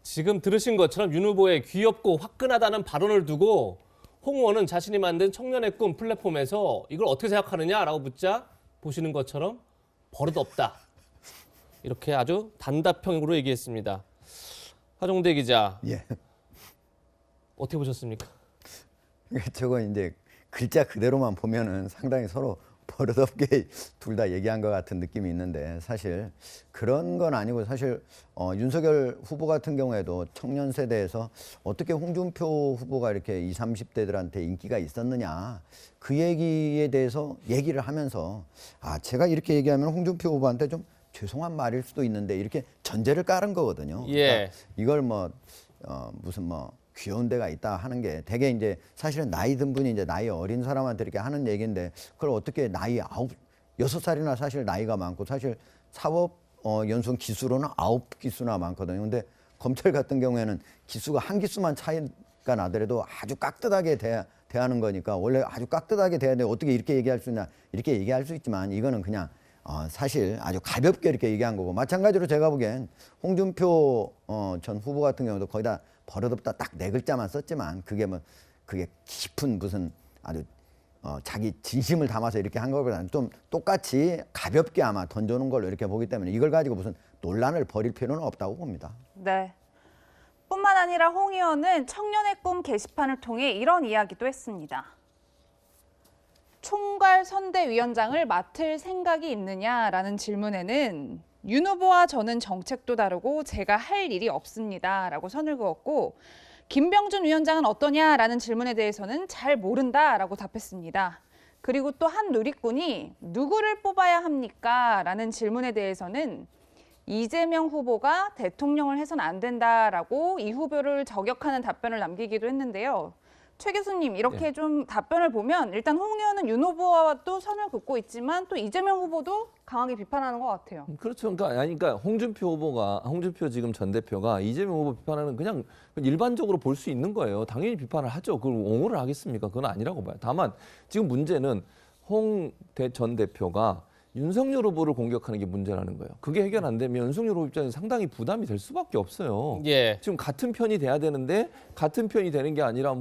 지금 들으신 것처럼 윤 후보의 귀엽고 화끈하다는 발언을 두고 홍 의원은 자신이 만든 청년의 꿈 플랫폼에서 이걸 어떻게 생각하느냐라고 묻자 보시는 것처럼 버릇없다. 이렇게 아주 단답형으로 얘기했습니다. 하종대 기자. 예. 어떻게 보셨습니까? 저거 이제 글자 그대로만 보면은 상당히 서로 버릇없게 둘 다 얘기한 것 같은 느낌이 있는데 사실 그런 건 아니고 사실 윤석열 후보 같은 경우에도 청년 세대에서 어떻게 홍준표 후보가 이렇게 20, 30대들한테 인기가 있었느냐 그 얘기에 대해서 얘기를 하면서 제가 이렇게 얘기하면 홍준표 후보한테 좀 죄송한 말일 수도 있는데 이렇게 전제를 깔은 거거든요. 예. 그러니까 이걸 무슨 귀여운 데가 있다 하는 게 되게 이제 사실은 나이 든 분이 이제 나이 어린 사람한테 이렇게 하는 얘기인데 그걸 어떻게 나이 6살이나 사실 나이가 많고 사실 사법 연수원 기수로는 9기수나 많거든요. 근데 검찰 같은 경우에는 기수가 한 기수만 차이가 나더라도 아주 깍듯하게 대하는 거니까 원래 아주 깍듯하게 대해야 돼. 어떻게 이렇게 얘기할 수 있냐 이렇게 얘기할 수 있지만 이거는 그냥 사실 아주 가볍게 이렇게 얘기한 거고 마찬가지로 제가 보기엔 홍준표 전 후보 같은 경우도 거의 다 버릇없다 딱 4글자만 썼지만 그게 그게 깊은 무슨 아주 자기 진심을 담아서 이렇게 한 것보다는 좀 똑같이 가볍게 아마 던져놓은 걸로 이렇게 보기 때문에 이걸 가지고 무슨 논란을 벌일 필요는 없다고 봅니다. 네. 뿐만 아니라 홍 의원은 청년의 꿈 게시판을 통해 이런 이야기도 했습니다. 총괄 선대위원장을 맡을 생각이 있느냐라는 질문에는 윤 후보와 저는 정책도 다르고 제가 할 일이 없습니다 라고 선을 그었고 김병준 위원장은 어떠냐라는 질문에 대해서는 잘 모른다라고 답했습니다. 그리고 또 한 누리꾼이 누구를 뽑아야 합니까? 라는 질문에 대해서는 이재명 후보가 대통령을 해서는 안 된다라고 이 후보를 저격하는 답변을 남기기도 했는데요. 최 교수님 이렇게 좀 답변을 보면 일단 홍 의원은 윤 후보와 또 선을 긋고 있지만 또 이재명 후보도 강하게 비판하는 것 같아요. 그렇죠. 그러니까 홍준표 지금 전 대표가 이재명 후보 비판하는 그냥 일반적으로 볼 수 있는 거예요. 당연히 비판을 하죠. 그걸 옹호를 하겠습니까? 그건 아니라고 봐요. 다만 지금 문제는 홍 전 대표가 윤석열 후보를 공격하는 게 문제라는 거예요. 그게 해결 안 되면 윤석열 후보 입장에서 상당히 부담이 될 수밖에 없어요. 예. 지금 같은 편이 돼야 되는데 같은 편이 되는 게 아니라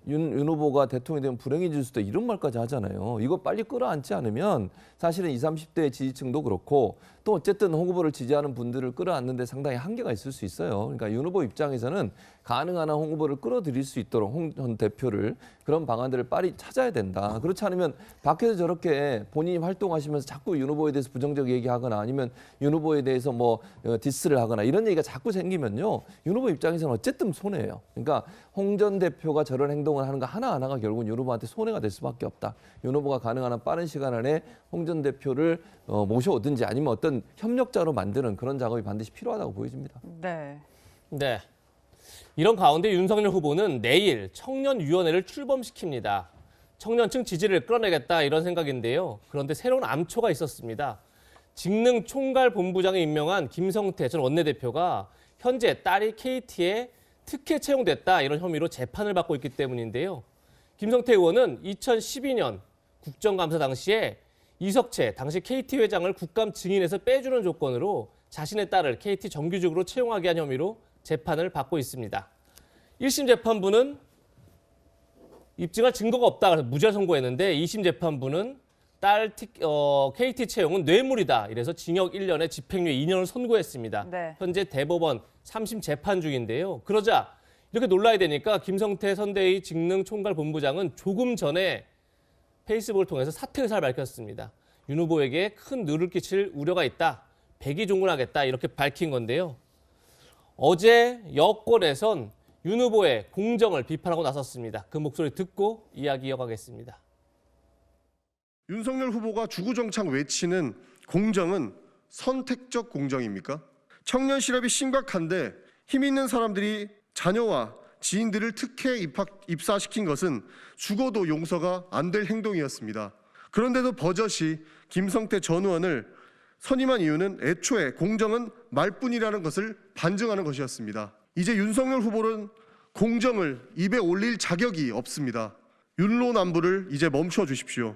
윤 후보가 대통령이 되면 불행해질 수도 있다 이런 말까지 하잖아요. 이거 빨리 끌어안지 않으면 사실은 20, 30대 지지층도 그렇고 또 어쨌든 홍 후보를 지지하는 분들을 끌어안는 데 상당히 한계가 있을 수 있어요. 그러니까 윤 후보 입장에서는 가능한 한 홍 후보를 끌어들일 수 있도록 홍 전 대표를 그런 방안들을 빨리 찾아야 된다. 그렇지 않으면 밖에서 저렇게 본인이 활동하시면서 자꾸 윤 후보에 대해서 부정적 얘기하거나 아니면 윤 후보에 대해서 디스를 하거나 이런 얘기가 자꾸 생기면요. 윤 후보 입장에서는 어쨌든 손해예요. 그러니까 홍 전 대표가 저런 행동을 하는 거 하나하나가 결국은 윤 후보한테 손해가 될 수밖에 없다. 윤 후보가 가능한 한 빠른 시간 안에 홍 전 대표를 모셔오든지 아니면 어떤 협력자로 만드는 그런 작업이 반드시 필요하다고 보여집니다. 네. 네. 이런 가운데 윤석열 후보는 내일 청년위원회를 출범시킵니다. 청년층 지지를 끌어내겠다 이런 생각인데요. 그런데 새로운 암초가 있었습니다. 직능총괄본부장에 임명한 김성태 전 원내대표가 현재 딸이 KT에 특혜 채용됐다 이런 혐의로 재판을 받고 있기 때문인데요. 김성태 의원은 2012년 국정감사 당시에 이석채 당시 KT 회장을 국감 증인에서 빼주는 조건으로 자신의 딸을 KT 정규직으로 채용하게 한 혐의로 재판을 받고 있습니다. 1심 재판부는 입증할 증거가 없다 그래서 무죄 선고했는데 2심 재판부는 딸 KT 채용은 뇌물이다. 이래서 징역 1년에 집행유예 2년을 선고했습니다. 네. 현재 대법원 3심 재판 중인데요. 그러자 이렇게 놀라야 되니까 김성태 선대위 직능총괄본부장은 조금 전에 페이스북을 통해서 사퇴 의사를 밝혔습니다. 윤 후보에게 큰 누를 끼칠 우려가 있다. 백의종군하겠다. 이렇게 밝힌 건데요. 어제 여권에선 윤 후보의 공정을 비판하고 나섰습니다. 그 목소리 듣고 이야기 이어가겠습니다. 윤석열 후보가 주구장창 외치는 공정은 선택적 공정입니까? 청년 실업이 심각한데 힘 있는 사람들이 자녀와 지인들을 특혜 입사시킨 것은 죽어도 용서가 안 될 행동이었습니다. 그런데도 버젓이 김성태 전 의원을 선임한 이유는 애초에 공정은 말뿐이라는 것을 반증하는 것이었습니다. 이제 윤석열 후보는 공정을 입에 올릴 자격이 없습니다. 윤로남부를 이제 멈춰 주십시오.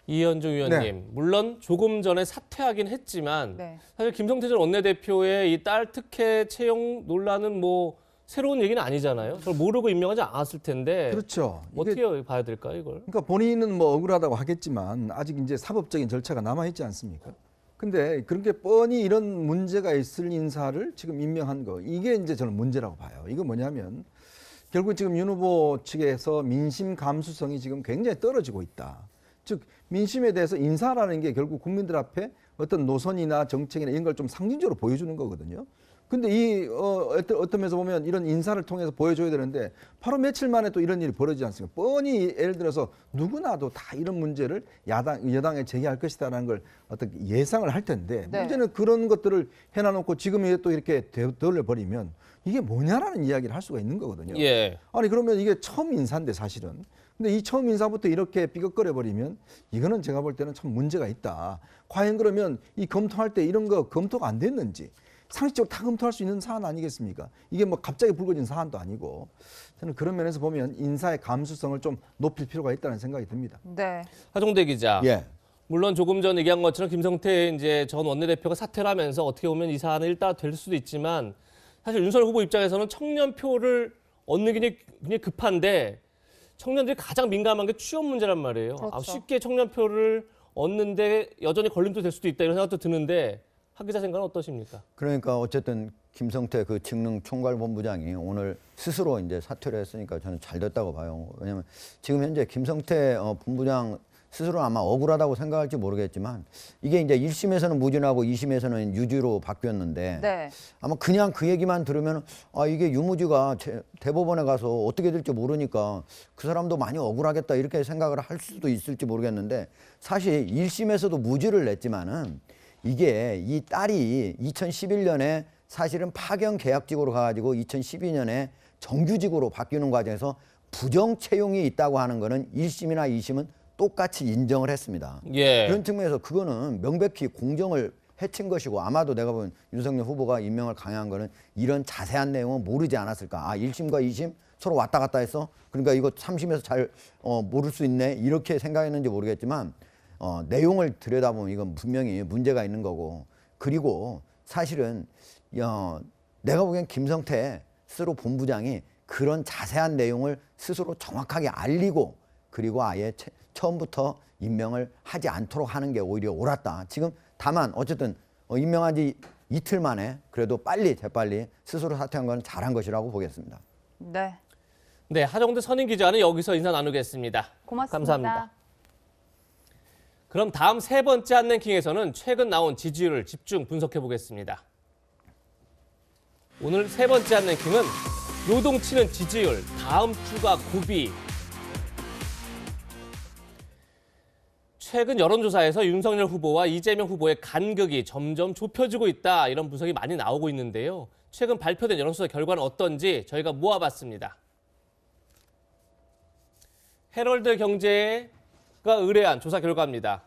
이현중 의원님, 물론 조금 전에 사퇴하긴 했지만 사실 김성태 전 원내대표의 이 딸 특혜 채용 논란은 뭐 새로운 얘기는 아니잖아요. 그걸 모르고 임명하지 않았을 텐데. 그렇죠. 어떻게 봐야 될까요, 이걸? 그러니까 본인은 뭐 억울하다고 하겠지만 아직 이제 사법적인 절차가 남아 있지 않습니까? 근데 그렇게 뻔히 이런 문제가 있을 인사를 지금 임명한 거, 이게 이제 저는 문제라고 봐요. 이거 뭐냐면 결국 지금 윤 후보 측에서 민심 감수성이 지금 굉장히 떨어지고 있다. 즉 민심에 대해서 인사라는 게 결국 국민들 앞에 어떤 노선이나 정책이나 이런 걸 좀 상징적으로 보여주는 거거든요. 근데 이 어떤 면에서 보면 이런 인사를 통해서 보여줘야 되는데 바로 며칠 만에 또 이런 일이 벌어지지 않습니까? 뻔히 예를 들어서 누구나도 다 이런 문제를 여당에 제기할 것이다라는 걸 어떻게 예상을 할 텐데 문제는 그런 것들을 해놔놓고 지금 또 이렇게 되돌려버리면 이게 뭐냐라는 이야기를 할 수가 있는 거거든요. 예. 아니 그러면 이게 처음 인사인데 사실은. 근데 이 처음 인사부터 이렇게 삐걱거려 버리면 이거는 제가 볼 때는 참 문제가 있다. 과연 그러면 이 검토할 때 이런 거 검토가 안 됐는지 상식적으로 다 검토할 수 있는 사안 아니겠습니까? 이게 뭐 갑자기 불거진 사안도 아니고 저는 그런 면에서 보면 인사의 감수성을 좀 높일 필요가 있다는 생각이 듭니다. 네. 하종대 기자. 예. 물론 조금 전 얘기한 것처럼 김성태 이제 전 원내대표가 사퇴를 하면서 어떻게 보면 이 사안은 일단 될 수도 있지만 사실 윤석열 후보 입장에서는 청년표를 얻는 게 굉장히 급한데 청년들이 가장 민감한 게 취업 문제란 말이에요. 그렇죠. 쉽게 청년표를 얻는데 여전히 걸림돌 될 수도 있다 이런 생각도 드는데 하 기자 생각은 어떠십니까? 그러니까 어쨌든 김성태 그 직능총괄본부장이 오늘 스스로 이제 사퇴를 했으니까 저는 잘 됐다고 봐요. 왜냐하면 지금 현재 김성태 본부장 스스로 아마 억울하다고 생각할지 모르겠지만 이게 이제 1심에서는 무죄하고 2심에서는 유죄로 바뀌었는데 아마 그냥 그 얘기만 들으면 아 이게 유무죄가 대법원에 가서 어떻게 될지 모르니까 그 사람도 많이 억울하겠다 이렇게 생각을 할 수도 있을지 모르겠는데 사실 1심에서도 무죄를 냈지만은 이게 이 딸이 2011년에 사실은 파견 계약직으로 가가지고 2012년에 정규직으로 바뀌는 과정에서 부정 채용이 있다고 하는 거는 1심이나 2심은 똑같이 인정을 했습니다. 예. 그런 측면에서 그거는 명백히 공정을 해친 것이고 아마도 내가 본 윤석열 후보가 임명을 강요한 거는 이런 자세한 내용은 모르지 않았을까. 아 1심과 2심 서로 왔다 갔다 했어? 그러니까 이거 3심에서 잘 모를 수 있네 이렇게 생각했는지 모르겠지만 내용을 들여다보면 이건 분명히 문제가 있는 거고 그리고 사실은 내가 보기엔 김성태 스스로 본부장이 그런 자세한 내용을 스스로 정확하게 알리고 그리고 아예 처음부터 임명을 하지 않도록 하는 게 오히려 옳았다. 지금 다만 어쨌든 임명한 지 이틀 만에 그래도 재빨리 스스로 사퇴한 건 잘한 것이라고 보겠습니다. 네. 네, 하정대 선임 기자는 여기서 인사 나누겠습니다. 고맙습니다. 감사합니다. 그럼 다음 세 번째 한랭킹에서는 최근 나온 지지율을 집중 분석해 보겠습니다. 오늘 세 번째 한랭킹은 요동치는 지지율, 다음 주가 고비. 최근 여론조사에서 윤석열 후보와 이재명 후보의 간극이 점점 좁혀지고 있다 이런 분석이 많이 나오고 있는데요. 최근 발표된 여론조사 결과는 어떤지 저희가 모아봤습니다. 헤럴드 경제가 의뢰한 조사 결과입니다.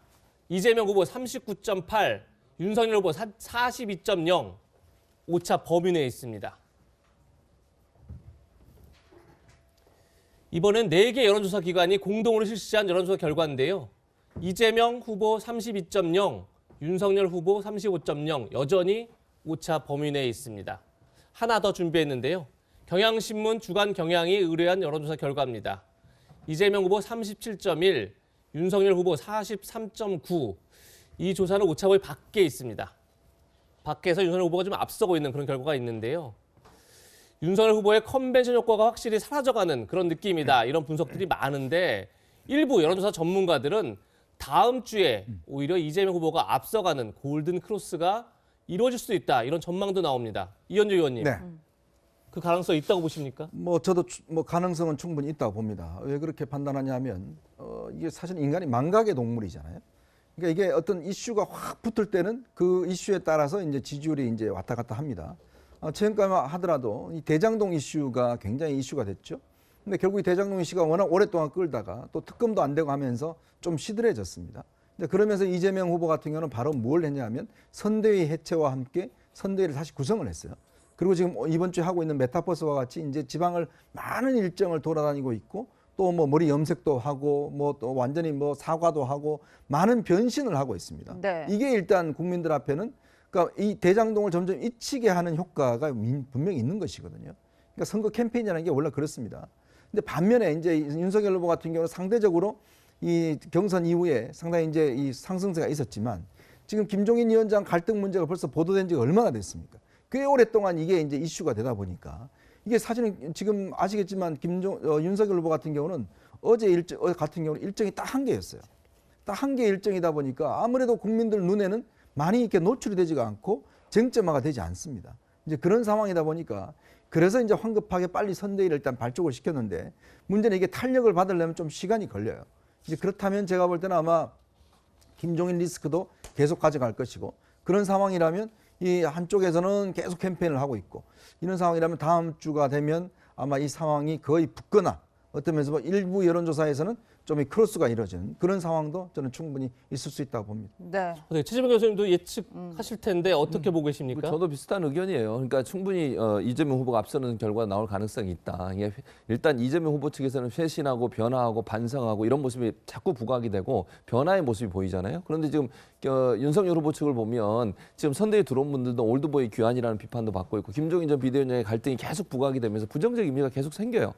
이재명 후보 39.8, 윤석열 후보 42.0, 오차 범위 내에 있습니다. 이번엔 4개 여론조사 기관이 공동으로 실시한 여론조사 결과인데요. 이재명 후보 32.0, 윤석열 후보 35.0 여전히 오차 범위 내에 있습니다. 하나 더 준비했는데요. 경향신문 주간 경향이 의뢰한 여론조사 결과입니다. 이재명 후보 37.1, 윤석열 후보 43.9. 이 조사는 오차범위 밖에 있습니다. 밖에서 윤석열 후보가 좀 앞서고 있는 그런 결과가 있는데요. 윤석열 후보의 컨벤션 효과가 확실히 사라져가는 그런 느낌이다. 이런 분석들이 많은데 일부 여론조사 전문가들은 다음 주에 오히려 이재명 후보가 앞서가는 골든 크로스가 이루어질 수도 있다. 이런 전망도 나옵니다. 이현주 의원님. 네. 그 가능성이 있다고 보십니까? 저도 가능성은 충분히 있다고 봅니다. 왜 그렇게 판단하냐면 이게 사실 인간이 망각의 동물이잖아요. 그러니까 이게 어떤 이슈가 확 붙을 때는 그 이슈에 따라서 이제 지지율이 이제 왔다 갔다 합니다. 최근까지 하더라도 이 대장동 이슈가 굉장히 이슈가 됐죠. 근데 결국 이 대장동 이슈가 워낙 오랫동안 끌다가 또 특검도 안 되고 하면서 좀 시들해졌습니다. 그러면서 이재명 후보 같은 경우는 바로 뭘 했냐면 선대위 해체와 함께 선대위를 다시 구성을 했어요. 그리고 지금 이번 주에 하고 있는 메타버스와 같이 이제 지방을 많은 일정을 돌아다니고 있고 또 뭐 머리 염색도 하고 뭐 또 완전히 뭐 사과도 하고 많은 변신을 하고 있습니다. 네. 이게 일단 국민들 앞에는 그러니까 이 대장동을 점점 잊히게 하는 효과가 분명히 있는 것이거든요. 그러니까 선거 캠페인이라는 게 원래 그렇습니다. 근데 반면에 이제 윤석열 후보 같은 경우는 상대적으로 이 경선 이후에 상당히 이제 이 상승세가 있었지만 지금 김종인 위원장 갈등 문제가 벌써 보도된 지가 얼마나 됐습니까? 꽤 오랫동안 이게 이제 이슈가 되다 보니까 이게 사실은 지금 아시겠지만 윤석열 후보 같은 경우는 어제 같은 경우는 일정이 딱 한 개였어요. 딱 한 개 일정이다 보니까 아무래도 국민들 눈에는 많이 이렇게 노출이 되지가 않고 쟁점화가 되지 않습니다. 이제 그런 상황이다 보니까 그래서 이제 황급하게 빨리 선대위를 일단 발족을 시켰는데 문제는 이게 탄력을 받으려면 좀 시간이 걸려요. 이제 그렇다면 제가 볼 때는 아마 김종인 리스크도 계속 가져갈 것이고 그런 상황이라면 이 한쪽에서는 계속 캠페인을 하고 있고 이런 상황이라면 다음 주가 되면 아마 이 상황이 거의 붙거나 어떤 면에서 일부 여론조사에서는 좀 이 크로스가 이루어지는 그런 상황도 저는 충분히 있을 수 있다고 봅니다. 네. 최재명 교수님도 예측하실 텐데 어떻게 보고 계십니까? 저도 비슷한 의견이에요. 그러니까 충분히 이재명 후보가 앞서는 결과가 나올 가능성이 있다. 일단 이재명 후보 측에서는 쇄신하고 변화하고 반성하고 이런 모습이 자꾸 부각이 되고 변화의 모습이 보이잖아요. 그런데 지금 윤석열 후보 측을 보면 지금 선대에 들어온 분들도 올드보이 귀환이라는 비판도 받고 있고 김종인 전 비대위원장의 갈등이 계속 부각이 되면서 부정적 의미가 계속 생겨요.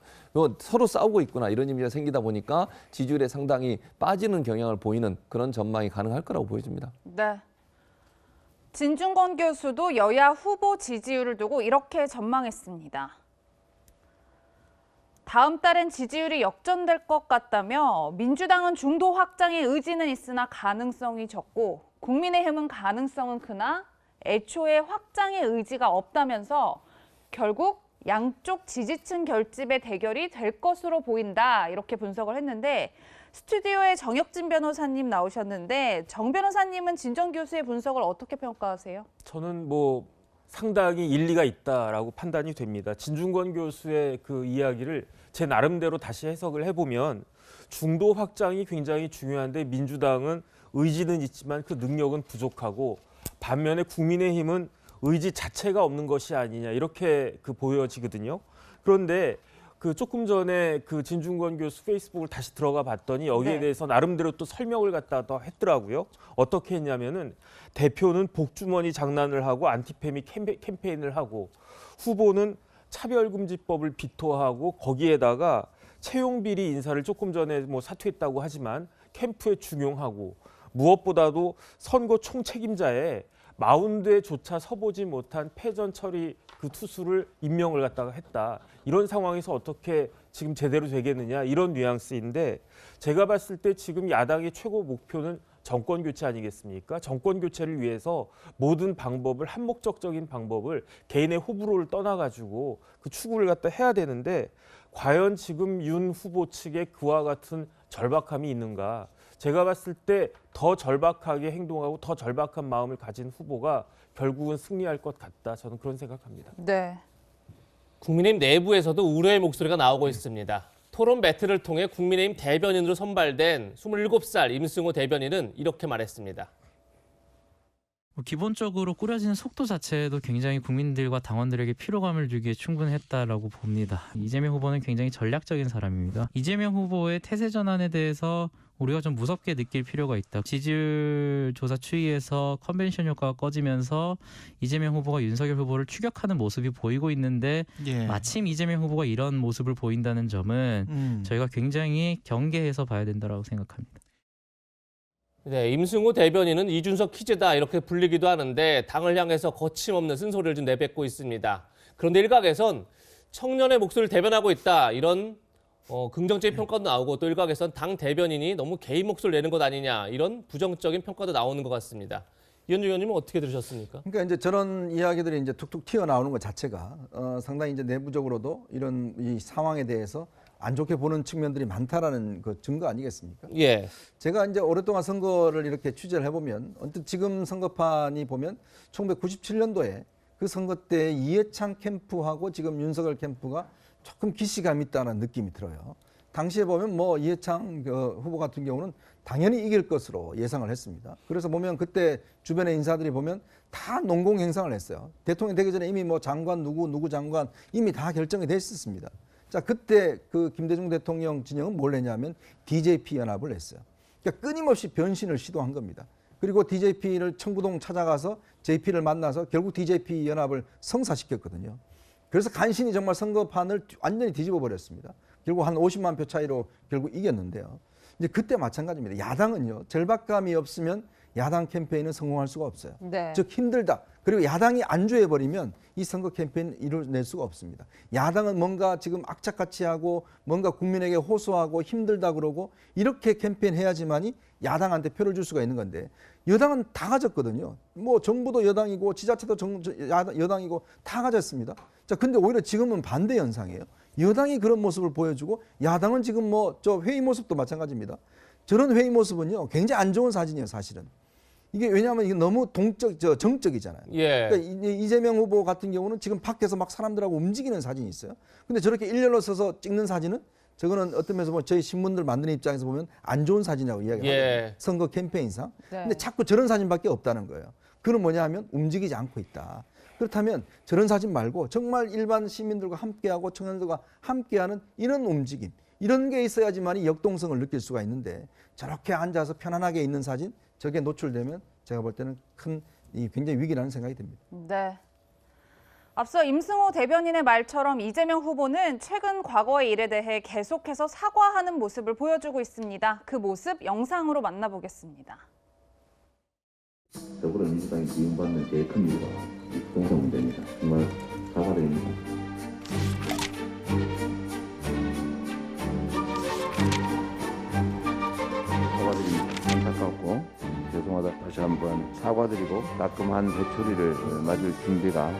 서로 싸우고 있구나 이런 의미가 생기다 보니까 지지율에 상당히 빠지는 경향을 보이는 그런 전망이 가능할 거라고 보여집니다. 네. 진중권 교수도 여야 후보 지지율을 두고 이렇게 전망했습니다. 다음 달엔 지지율이 역전될 것 같다며 민주당은 중도 확장의 의지는 있으나 가능성이 적고 국민의힘은 가능성은 크나 애초에 확장의 의지가 없다면서 결국 양쪽 지지층 결집의 대결이 될 것으로 보인다 이렇게 분석을 했는데 스튜디오에 정혁진 변호사님 나오셨는데 정 변호사님은 진정 교수의 분석을 어떻게 평가하세요? 저는 상당히 일리가 있다라고 판단이 됩니다. 진중권 교수의 그 이야기를 제 나름대로 다시 해석을 해보면 중도 확장이 굉장히 중요한데 민주당은 의지는 있지만 그 능력은 부족하고 반면에 국민의힘은 의지 자체가 없는 것이 아니냐 이렇게 보여지거든요. 그런데 조금 전에 진중권 교수 페이스북을 다시 들어가 봤더니 여기에 대해서 나름대로 또 설명을 갖다 했더라고요. 어떻게 했냐면은 대표는 복주머니 장난을 하고 안티페미 캠페인을 하고 후보는 차별금지법을 비토하고 거기에다가 채용비리 인사를 조금 전에 사퇴했다고 하지만 캠프에 중용하고 무엇보다도 선거 총책임자에 마운드에조차 서보지 못한 패전 처리 투수를 임명을 갖다가 했다. 이런 상황에서 어떻게 지금 제대로 되겠느냐 이런 뉘앙스인데 제가 봤을 때 지금 야당의 최고 목표는 정권 교체 아니겠습니까? 정권 교체를 위해서 모든 방법을 한목적적인 방법을 개인의 호불호를 떠나가지고 그 추구를 갖다 해야 되는데 과연 지금 윤 후보 측에 그와 같은 절박함이 있는가? 제가 봤을 때 더 절박하게 행동하고 더 절박한 마음을 가진 후보가 결국은 승리할 것 같다. 저는 그런 생각합니다. 네. 국민의힘 내부에서도 우려의 목소리가 나오고 있습니다. 토론 배틀을 통해 국민의힘 대변인으로 선발된 27살 임승호 대변인은 이렇게 말했습니다. 기본적으로 꾸려지는 속도 자체도 굉장히 국민들과 당원들에게 피로감을 주기에 충분했다라고 봅니다. 이재명 후보는 굉장히 전략적인 사람입니다. 이재명 후보의 태세 전환에 대해서 우리가 좀 무섭게 느낄 필요가 있다. 지지율 조사 추이에서 컨벤션 효과가 꺼지면서 이재명 후보가 윤석열 후보를 추격하는 모습이 보이고 있는데 마침 이재명 후보가 이런 모습을 보인다는 점은 저희가 굉장히 경계해서 봐야 된다고 생각합니다. 네, 임승호 대변인은 이준석 키즈다 이렇게 불리기도 하는데 당을 향해서 거침없는 쓴소리를 좀 내뱉고 있습니다. 그런데 일각에선 청년의 목소리를 대변하고 있다 이런 긍정적인 평가도 나오고 또 일각에선 당 대변인이 너무 개인 목소리를 내는 것 아니냐 이런 부정적인 평가도 나오는 것 같습니다. 이현주 의원님은 어떻게 들으셨습니까? 그러니까 이제 저런 이야기들이 이제 툭툭 튀어나오는 것 자체가 상당히 이제 내부적으로도 이런 이 상황에 대해서 안 좋게 보는 측면들이 많다라는 그 증거 아니겠습니까? 예. 제가 이제 오랫동안 선거를 이렇게 취재를 해보면 언뜻 지금 선거판이 보면 1997년도에 그 선거 때 이해창 캠프하고 지금 윤석열 캠프가 조금 기시감 있다는 느낌이 들어요. 당시에 보면 뭐 이해창 후보 같은 경우는 당연히 이길 것으로 예상을 했습니다. 그래서 보면 그때 주변의 인사들이 보면 다 농공 행상을 했어요. 대통령 되기 전에 이미 뭐 장관 누구 장관 이미 다 결정이 됐었습니다. 자, 그때 그 김대중 대통령 진영은 뭘 했냐면 DJP 연합을 했어요. 그러니까 끊임없이 변신을 시도한 겁니다. 그리고 DJP를 청구동 찾아가서 JP를 만나서 결국 DJP 연합을 성사시켰거든요. 그래서 간신히 정말 선거판을 완전히 뒤집어 버렸습니다. 결국 한 50만 표 차이로 결국 이겼는데요. 이제 그때 마찬가지입니다. 야당은요, 절박감이 없으면 야당 캠페인은 성공할 수가 없어요. 네. 즉 힘들다. 그리고 야당이 안주해버리면 이 선거 캠페인 이뤄낼 수가 없습니다. 야당은 뭔가 지금 악착같이 하고 뭔가 국민에게 호소하고 힘들다 그러고 이렇게 캠페인 해야지만이 야당한테 표를 줄 수가 있는 건데 여당은 다 가졌거든요. 뭐 정부도 여당이고 지자체도 여당이고 다 가졌습니다. 자, 근데 오히려 지금은 반대 현상이에요. 여당이 그런 모습을 보여주고 야당은 지금 뭐 저 회의 모습도 마찬가지입니다. 저런 회의 모습은요 굉장히 안 좋은 사진이에요, 사실은. 이게 왜냐하면 이게 너무 정적이잖아요. 예. 그러니까 이재명 후보 같은 경우는 지금 밖에서 막 사람들하고 움직이는 사진이 있어요. 근데 저렇게 일렬로 서서 찍는 사진은 저거는 어떤 면에서 보면 저희 신문들 만드는 입장에서 보면 안 좋은 사진이라고 이야기하거든요. 예. 선거 캠페인상. 네. 근데 자꾸 저런 사진밖에 없다는 거예요. 그건 뭐냐 하면 움직이지 않고 있다. 그렇다면 저런 사진 말고 정말 일반 시민들과 함께하고 청년들과 함께하는 이런 움직임. 이런 게 있어야지만 역동성을 느낄 수가 있는데 저렇게 앉아서 편안하게 있는 사진 저게 노출되면 제가 볼 때는 굉장히 위기라는 생각이 듭니다. 네. 앞서 임승호 대변인의 말처럼 이재명 후보는 최근 과거의 일에 대해 계속해서 사과하는 모습을 보여주고 있습니다. 그 모습 영상으로 만나보겠습니다. 더불어민주당이 미움받는 제일 큰 이유가 부동산 문제입니다. 정말 사과드립니다. 안타깝고 죄송하다 다시 한번 사과드리고 따끔한 회초리를 맞을 준비가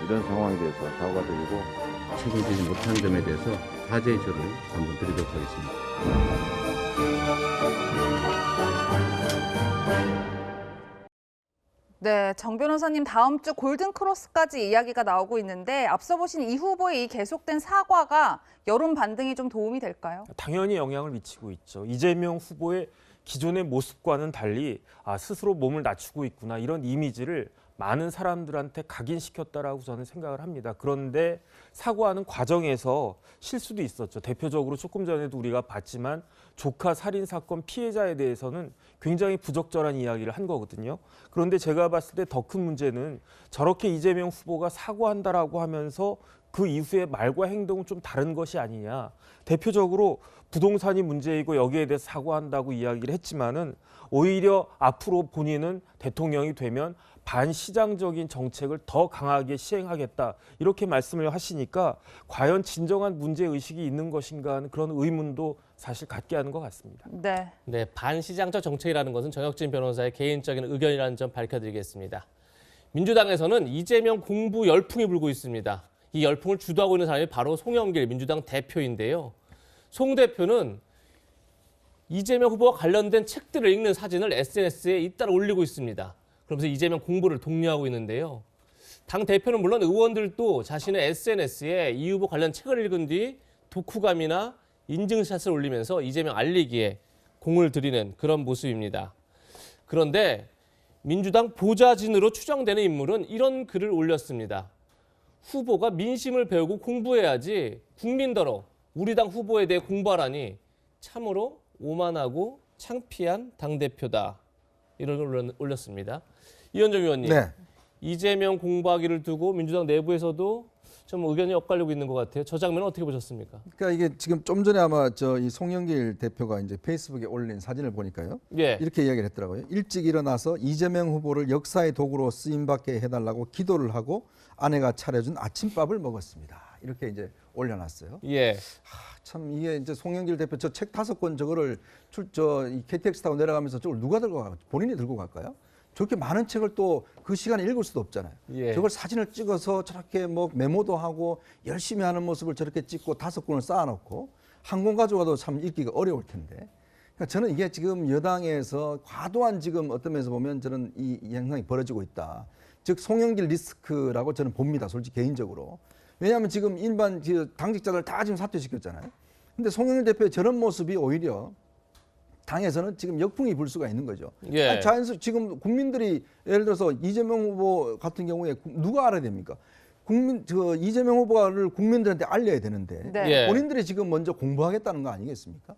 이런 상황에 대해서 사과드리고 책임지지 못한 점에 대해서 사죄의 절을 한번 드리도록 하겠습니다. 네, 정 변호사님 다음 주 골든크로스까지 이야기가 나오고 있는데 앞서 보신 이 후보의 이 계속된 사과가 여론 반등에 좀 도움이 될까요? 당연히 영향을 미치고 있죠. 이재명 후보의 기존의 모습과는 달리 스스로 몸을 낮추고 있구나 이런 이미지를 많은 사람들한테 각인시켰다라고 저는 생각을 합니다. 그런데 사과하는 과정에서 실수도 있었죠. 대표적으로 조금 전에도 우리가 봤지만 조카 살인 사건 피해자에 대해서는 굉장히 부적절한 이야기를 한 거거든요. 그런데 제가 봤을 때 더 큰 문제는 저렇게 이재명 후보가 사과한다라고 하면서 그 이후에 말과 행동은 좀 다른 것이 아니냐. 대표적으로 부동산이 문제이고 여기에 대해서 사과한다고 이야기를 했지만은 오히려 앞으로 본인은 대통령이 되면 반시장적인 정책을 더 강하게 시행하겠다 이렇게 말씀을 하시니까 과연 진정한 문제의식이 있는 것인가 하는 그런 의문도 사실 갖게 하는 것 같습니다. 네, 반시장적 정책이라는 것은 정혁진 변호사의 개인적인 의견이라는 점 밝혀드리겠습니다. 민주당에서는 이재명 공부 열풍이 불고 있습니다. 이 열풍을 주도하고 있는 사람이 바로 송영길 민주당 대표인데요. 송 대표는 이재명 후보와 관련된 책들을 읽는 사진을 SNS에 잇따라 올리고 있습니다. 그러면서 이재명 공보를 독려하고 있는데요. 당 대표는 물론 의원들도 자신의 SNS에 이 후보 관련 책을 읽은 뒤 독후감이나 인증샷을 올리면서 이재명 알리기에 공을 들이는 그런 모습입니다. 그런데 민주당 보좌진으로 추정되는 인물은 이런 글을 올렸습니다. 후보가 민심을 배우고 공부해야지 국민더러 우리 당 후보에 대해 공부하라니 참으로 오만하고 창피한 당대표다. 이런 걸 올렸습니다. 이현정 의원님, 네. 이재명 공부하기를 두고 민주당 내부에서도 좀 의견이 엇갈리고 있는 것 같아요. 저 장면은 어떻게 보셨습니까? 그러니까 이게 지금 좀 전에 아마 이 송영길 대표가 이제 페이스북에 올린 사진을 보니까요. 예. 이렇게 이야기를 했더라고요. 일찍 일어나서 이재명 후보를 역사의 도구로 쓰임받게 해달라고 기도를 하고 아내가 차려준 아침밥을 먹었습니다. 이렇게 이제 올려놨어요. 예. 참 이게 이제 송영길 대표 저 책 5권 저거를 이 KTX 타고 내려가면서 저걸 누가 들고 갈까요? 본인이 들고 갈까요? 저렇게 많은 책을 또 그 시간에 읽을 수도 없잖아요. 예. 저걸 사진을 찍어서 저렇게 뭐 메모도 하고 열심히 하는 모습을 저렇게 찍고 5권을 쌓아놓고 한 권 가져가도 참 읽기가 어려울 텐데. 그러니까 저는 이게 지금 여당에서 과도한 지금 어떤 면에서 보면 저는 이 현상이 벌어지고 있다. 즉 송영길 리스크라고 저는 봅니다. 솔직히 개인적으로. 왜냐하면 지금 일반 당직자들 다 지금 사퇴시켰잖아요. 근데 송영길 대표의 저런 모습이 오히려 당에서는 지금 역풍이 불 수가 있는 거죠. 예. 자연스럽게 지금 국민들이 예를 들어서 이재명 후보 같은 경우에 누가 알아야 됩니까? 이재명 후보를 국민들한테 알려야 되는데 네. 예. 본인들이 지금 먼저 공부하겠다는 거 아니겠습니까?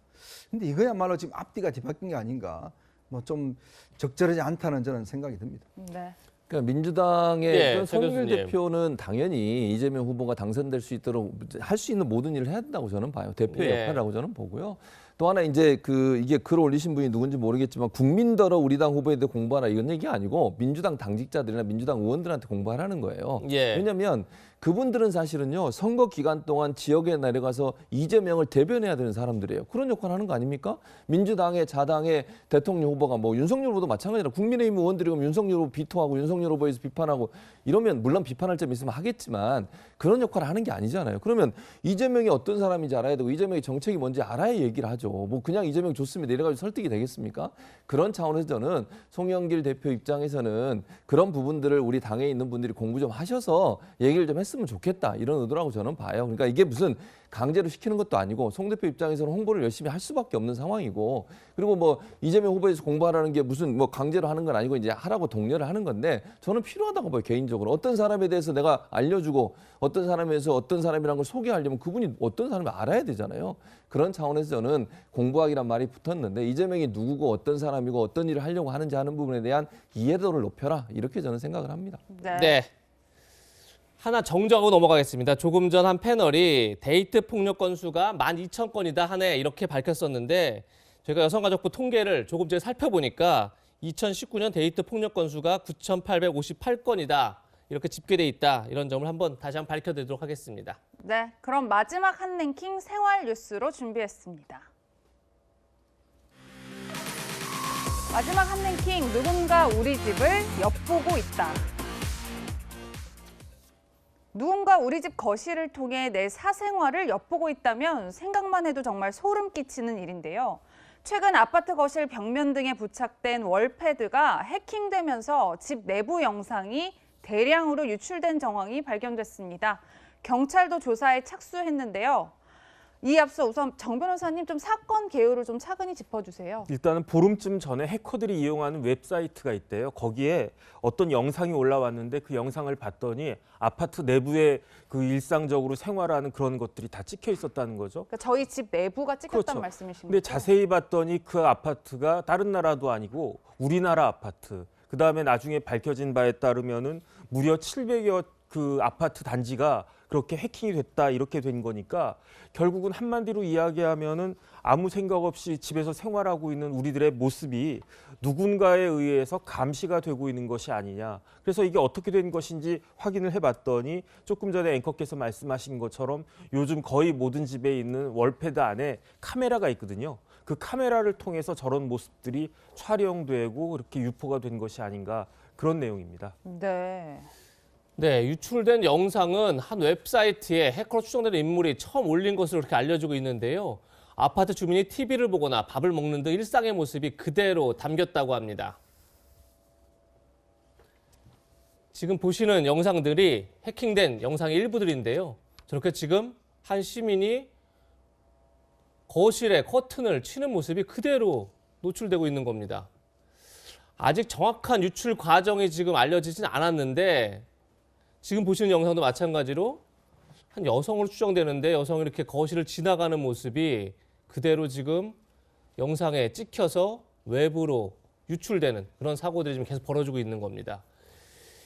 근데 이거야말로 지금 앞뒤가 뒤바뀐 게 아닌가. 뭐 좀 적절하지 않다는 저는 생각이 듭니다. 네. 그러니까 민주당의 예, 송영길 교수님. 대표는 당연히 이재명 후보가 당선될 수 있도록 할 수 있는 모든 일을 해야 된다고 저는 봐요. 대표의 예. 역할이라고 저는 보고요. 또 하나 이제 이게 글을 올리신 분이 누군지 모르겠지만 국민더러 우리 당 후보에 대해 공부하라 이런 얘기 아니고 민주당 당직자들이나 민주당 의원들한테 공부하라는 거예요. 예. 왜냐하면 그분들은 사실은요 선거 기간 동안 지역에 내려가서 이재명을 대변해야 되는 사람들이에요. 그런 역할을 하는 거 아닙니까? 민주당의 자당의 대통령 후보가 뭐 윤석열 후보도 마찬가지라 국민의힘 의원들이 그럼 윤석열 후보 비토하고 윤석열 후보에서 비판하고 이러면 물론 비판할 점이 있으면 하겠지만 그런 역할을 하는 게 아니잖아요. 그러면 이재명이 어떤 사람인지 알아야 되고 이재명의 정책이 뭔지 알아야 얘기를 하죠. 뭐 그냥 이재명 좋으면 내려가서 설득이 되겠습니까? 그런 차원에서 저는 송영길 대표 입장에서는 그런 부분들을 우리 당에 있는 분들이 공부 좀 하셔서 얘기를 좀 했으면 좋겠다 이런 의도라고 저는 봐요. 그러니까 이게 무슨 강제로 시키는 것도 아니고 송 대표 입장에서는 홍보를 열심히 할 수밖에 없는 상황이고 그리고 뭐 이재명 후보에서 공부하라는 게 무슨 뭐 강제로 하는 건 아니고 이제 하라고 독려를 하는 건데 저는 필요하다고 봐요. 개인적으로 어떤 사람에 대해서 내가 알려주고 어떤 사람에서 어떤 사람이라는 걸 소개하려면 그분이 어떤 사람을 알아야 되잖아요. 그런 차원에서 저는 공부하기란 말이 붙었는데 이재명이 누구고 어떤 사람이고 어떤 일을 하려고 하는지 하는 부분에 대한 이해도를 높여라 이렇게 저는 생각을 합니다. 네. 하나 정정하고 넘어가겠습니다. 조금 전 한 패널이 데이트 폭력 건수가 12,000건이다 한 해 이렇게 밝혔었는데 저희가 여성가족부 통계를 조금 전에 살펴보니까 2019년 데이트 폭력 건수가 9,858건이다. 이렇게 집계돼 있다. 이런 점을 다시 한번 밝혀드리도록 하겠습니다. 네, 그럼 마지막 한 랭킹 생활 뉴스로 준비했습니다. 마지막 한 랭킹 누군가 우리 집을 엿보고 있다. 누군가 우리 집 거실을 통해 내 사생활을 엿보고 있다면 생각만 해도 정말 소름 끼치는 일인데요. 최근 아파트 거실 벽면 등에 부착된 월패드가 해킹되면서 집 내부 영상이 대량으로 유출된 정황이 발견됐습니다. 경찰도 조사에 착수했는데요. 이에 앞서 우선 정 변호사님 좀 사건 개요를 좀 차근히 짚어주세요. 일단은 보름쯤 전에 해커들이 이용하는 웹사이트가 있대요. 거기에 어떤 영상이 올라왔는데 그 영상을 봤더니 아파트 내부에 그 일상적으로 생활하는 그런 것들이 다 찍혀 있었다는 거죠. 그러니까 저희 집 내부가 찍혔다는 그렇죠. 말씀이신 거죠? 근데 자세히 봤더니 그 아파트가 다른 나라도 아니고 우리나라 아파트. 그다음에 나중에 밝혀진 바에 따르면은 무려 700여 그 아파트 단지가 그렇게 해킹이 됐다 이렇게 된 거니까 결국은 한마디로 이야기하면은 아무 생각 없이 집에서 생활하고 있는 우리들의 모습이 누군가에 의해서 감시가 되고 있는 것이 아니냐. 그래서 이게 어떻게 된 것인지 확인을 해봤더니 조금 전에 앵커께서 말씀하신 것처럼 요즘 거의 모든 집에 있는 월패드 안에 카메라가 있거든요. 그 카메라를 통해서 저런 모습들이 촬영되고 그렇게 유포가 된 것이 아닌가 그런 내용입니다. 네. 네, 유출된 영상은 한 웹사이트에 해커로 추정되는 인물이 처음 올린 것으로 그렇게 알려지고 있는데요. 아파트 주민이 TV를 보거나 밥을 먹는 등 일상의 모습이 그대로 담겼다고 합니다. 지금 보시는 영상들이 해킹된 영상의 일부들인데요. 저렇게 지금 한 시민이 거실에 커튼을 치는 모습이 그대로 노출되고 있는 겁니다. 아직 정확한 유출 과정이 지금 알려지진 않았는데 지금 보시는 영상도 마찬가지로 한 여성으로 추정되는데 여성이 이렇게 거실을 지나가는 모습이 그대로 지금 영상에 찍혀서 외부로 유출되는 그런 사고들이 지금 계속 벌어지고 있는 겁니다.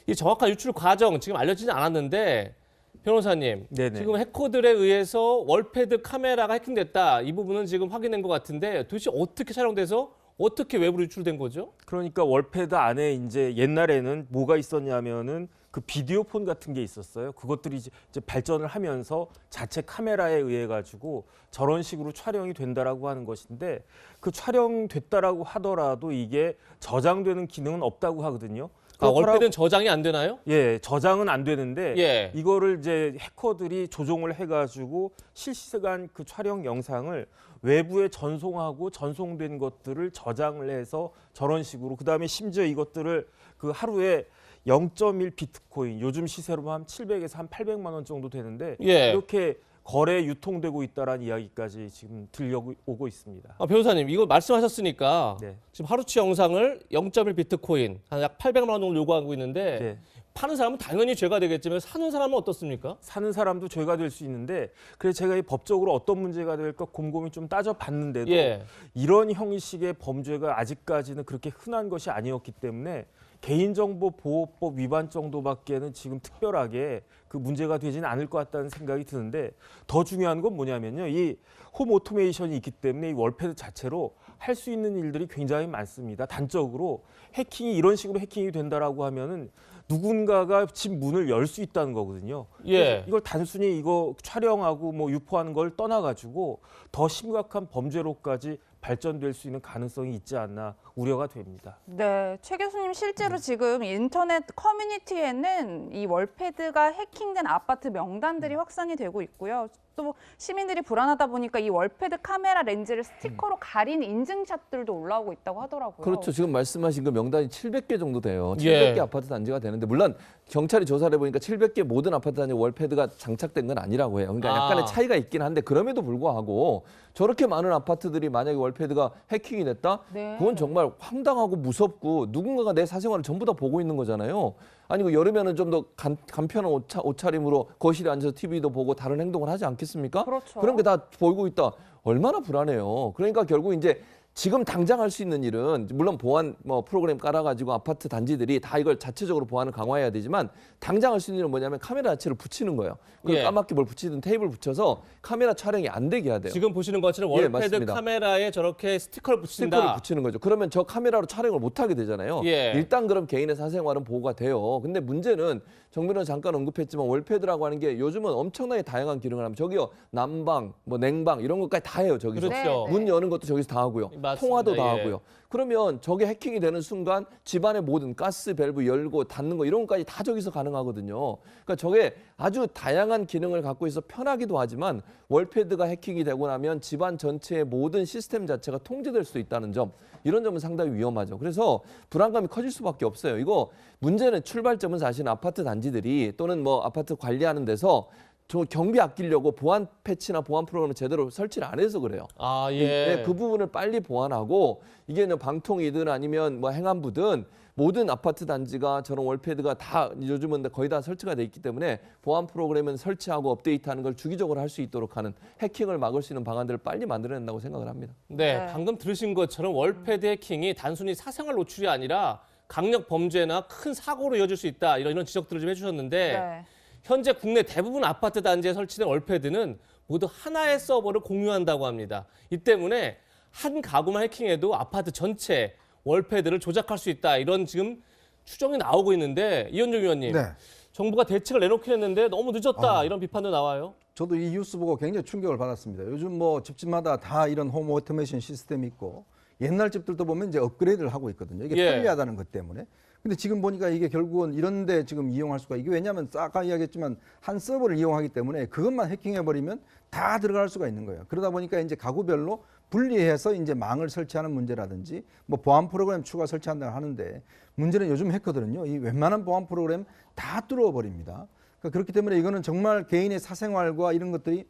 이 정확한 유출 과정 지금 알려지진 않았는데 변호사님, 네네. 지금 해커들에 의해서 월패드 카메라가 해킹됐다. 이 부분은 지금 확인된 것 같은데 도대체 어떻게 촬영돼서 어떻게 외부로 유출된 거죠? 그러니까 월패드 안에 이제 옛날에는 뭐가 있었냐면은 그 비디오폰 같은 게 있었어요. 그것들이 이제 발전을 하면서 자체 카메라에 의해 가지고 저런 식으로 촬영이 된다라고 하는 것인데 그 촬영됐다라고 하더라도 이게 저장되는 기능은 없다고 하거든요. 월패드는 저장이 안 되나요? 예, 저장은 안 되는데 예. 이거를 이제 해커들이 조종을 해가지고 실시간 그 촬영 영상을 외부에 전송하고 전송된 것들을 저장을 해서 저런 식으로 그다음에 심지어 이것들을 그 하루에 0.1 비트코인 요즘 시세로 한 700에서 한 800만 원 정도 되는데 예. 이렇게 거래 유통되고 있다라는 이야기까지 지금 들려오고 있습니다. 변호사님, 이거 말씀하셨으니까 네. 지금 하루치 영상을 0.1 비트코인 한 약 800만 원 정도 요구하고 있는데 네. 파는 사람은 당연히 죄가 되겠지만 사는 사람은 어떻습니까? 사는 사람도 죄가 될 수 있는데 그래서 제가 이 법적으로 어떤 문제가 될까 곰곰이 좀 따져봤는데도 예. 이런 형식의 범죄가 아직까지는 그렇게 흔한 것이 아니었기 때문에 개인정보보호법 위반 정도밖에는 지금 특별하게 그 문제가 되지는 않을 것 같다는 생각이 드는데 더 중요한 건 뭐냐면요. 이 홈 오토메이션이 있기 때문에 이 월패드 자체로 할 수 있는 일들이 굉장히 많습니다. 단적으로 해킹이 이런 식으로 해킹이 된다라고 하면은 누군가가 집 문을 열 수 있다는 거거든요. 예. 이걸 단순히 이거 촬영하고 뭐 유포하는 걸 떠나가지고 더 심각한 범죄로까지 발전될 수 있는 가능성이 있지 않나 우려가 됩니다. 네, 최 교수님 실제로 지금 인터넷 커뮤니티에는 이 월패드가 해킹된 아파트 명단들이 확산이 되고 있고요. 또 시민들이 불안하다 보니까 이 월패드 카메라 렌즈를 스티커로 가린 인증샷들도 올라오고 있다고 하더라고요. 그렇죠. 지금 말씀하신 그 명단이 700개 정도 돼요. 700개 예. 아파트 단지가 되는데 물론 경찰이 조사를 해보니까 700개 모든 아파트 단지 월패드가 장착된 건 아니라고 해요. 그러니까 약간의 차이가 있긴 한데 그럼에도 불구하고 저렇게 많은 아파트들이 만약에 월패드가 해킹이 됐다? 네. 그건 정말 황당하고 무섭고 누군가가 내 사생활을 전부 다 보고 있는 거잖아요. 아니 그 여름에는 좀 더 간편한 옷차림으로 거실에 앉아서 TV도 보고 다른 행동을 하지 않겠습니까? 그렇죠. 그런 게 다 보이고 있다. 얼마나 불안해요. 그러니까 결국 이제 지금 당장 할 수 있는 일은 물론 보안 프로그램 깔아가지고 아파트 단지들이 다 이걸 자체적으로 보안을 강화해야 되지만 당장 할 수 있는 일은 뭐냐면 카메라 자체를 붙이는 거예요. 예. 까맣게 뭘 붙이든 테이블 붙여서 카메라 촬영이 안 되게 해야 돼요. 지금 보시는 것처럼 예, 월패드 맞습니다. 카메라에 저렇게 스티커를 붙인다. 스티커를 붙이는 거죠. 그러면 저 카메라로 촬영을 못 하게 되잖아요. 예. 일단 그럼 개인의 사생활은 보호가 돼요. 근데 문제는 정변은 잠깐 언급했지만 월패드라고 하는 게 요즘은 엄청나게 다양한 기능을 하면 저기요 난방, 냉방 이런 것까지 다 해요. 저기서 그렇죠. 문 여는 것도 저기서 다 하고요. 맞습니다. 통화도 다 예. 하고요. 그러면 저게 해킹이 되는 순간 집안의 모든 가스 밸브 열고 닫는 거 이런 것까지 다 저기서 가능하거든요. 그러니까 저게 아주 다양한 기능을 갖고 있어 편하기도 하지만 월패드가 해킹이 되고 나면 집안 전체의 모든 시스템 자체가 통제될 수 있다는 점 이런 점은 상당히 위험하죠. 그래서 불안감이 커질 수밖에 없어요. 이거 문제는 출발점은 사실 아파트 단지들이 또는 아파트 관리하는 데서 저 경비 아끼려고 보안 패치나 보안 프로그램을 제대로 설치를 안 해서 그래요. 예. 그 부분을 빨리 보완하고 이게 방통이든 아니면 행안부든 모든 아파트 단지가 저런 월패드가 다 요즘은 거의 다 설치가 돼 있기 때문에 보안 프로그램은 설치하고 업데이트하는 걸 주기적으로 할 수 있도록 하는 해킹을 막을 수 있는 방안들을 빨리 만들어낸다고 생각을 합니다. 네, 방금 들으신 것처럼 월패드 해킹이 단순히 사생활 노출이 아니라 강력 범죄나 큰 사고로 이어질 수 있다 이런 지적들을 좀 해주셨는데 네. 현재 국내 대부분 아파트 단지에 설치된 월패드는 모두 하나의 서버를 공유한다고 합니다. 이 때문에 한 가구만 해킹해도 아파트 전체 월패드를 조작할 수 있다 이런 지금 추정이 나오고 있는데 이현종 의원님, 네. 정부가 대책을 내놓긴 했는데 너무 늦었다 이런 비판도 나와요. 저도 이 뉴스 보고 굉장히 충격을 받았습니다. 요즘 집집마다 다 이런 홈 오토메이션 시스템이 있고 옛날 집들도 보면 이제 업그레이드를 하고 있거든요. 이게 예. 편리하다는 것 때문에. 근데 지금 보니까 이게 결국은 이런데 지금 이용할 수가 이게 왜냐하면 아까 이야기했지만 한 서버를 이용하기 때문에 그것만 해킹해버리면 다 들어갈 수가 있는 거예요. 그러다 보니까 이제 가구별로 분리해서 이제 망을 설치하는 문제라든지 뭐 보안 프로그램 추가 설치한다고 하는데 문제는 요즘 해커들은요 이 웬만한 보안 프로그램 다 뚫어버립니다. 그러니까 그렇기 때문에 이거는 정말 개인의 사생활과 이런 것들이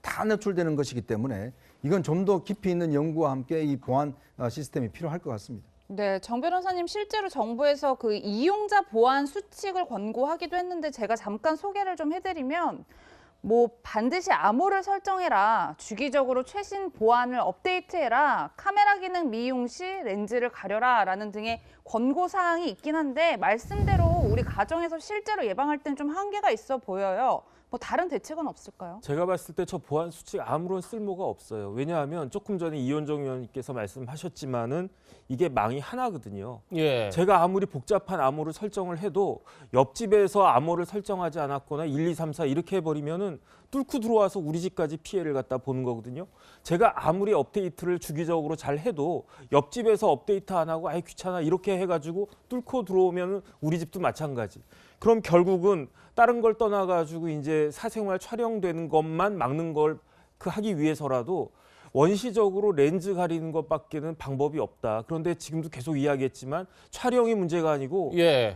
다 노출되는 것이기 때문에 이건 좀 더 깊이 있는 연구와 함께 이 보안 시스템이 필요할 것 같습니다. 네, 정 변호사님 실제로 정부에서 그 이용자 보안 수칙을 권고하기도 했는데 제가 잠깐 소개를 좀 해드리면 뭐 반드시 암호를 설정해라, 주기적으로 최신 보안을 업데이트해라, 카메라 기능 미용 시 렌즈를 가려라 라는 등의 권고 사항이 있긴 한데 말씀대로 우리 가정에서 실제로 예방할 때는 좀 한계가 있어 보여요. 뭐 다른 대책은 없을까요? 제가 봤을 때 저 보안 수칙 아무런 쓸모가 없어요. 왜냐하면 조금 전에 이현정 의원님께서 말씀하셨지만은 이게 망이 하나거든요. 예. 제가 아무리 복잡한 암호를 설정을 해도 옆집에서 암호를 설정하지 않았거나 1, 2, 3, 4 이렇게 해버리면은 뚫고 들어와서 우리 집까지 피해를 갖다 보는 거거든요. 제가 아무리 업데이트를 주기적으로 잘 해도 옆집에서 업데이트 안 하고 아예 귀찮아 이렇게 해가지고 뚫고 들어오면은 우리 집도 마찬가지. 그럼 결국은 다른 걸 떠나가지고 이제 사생활 촬영되는 것만 막는 걸 하기 위해서라도 원시적으로 렌즈 가리는 것밖에는 방법이 없다. 그런데 지금도 계속 이야기했지만 촬영이 문제가 아니고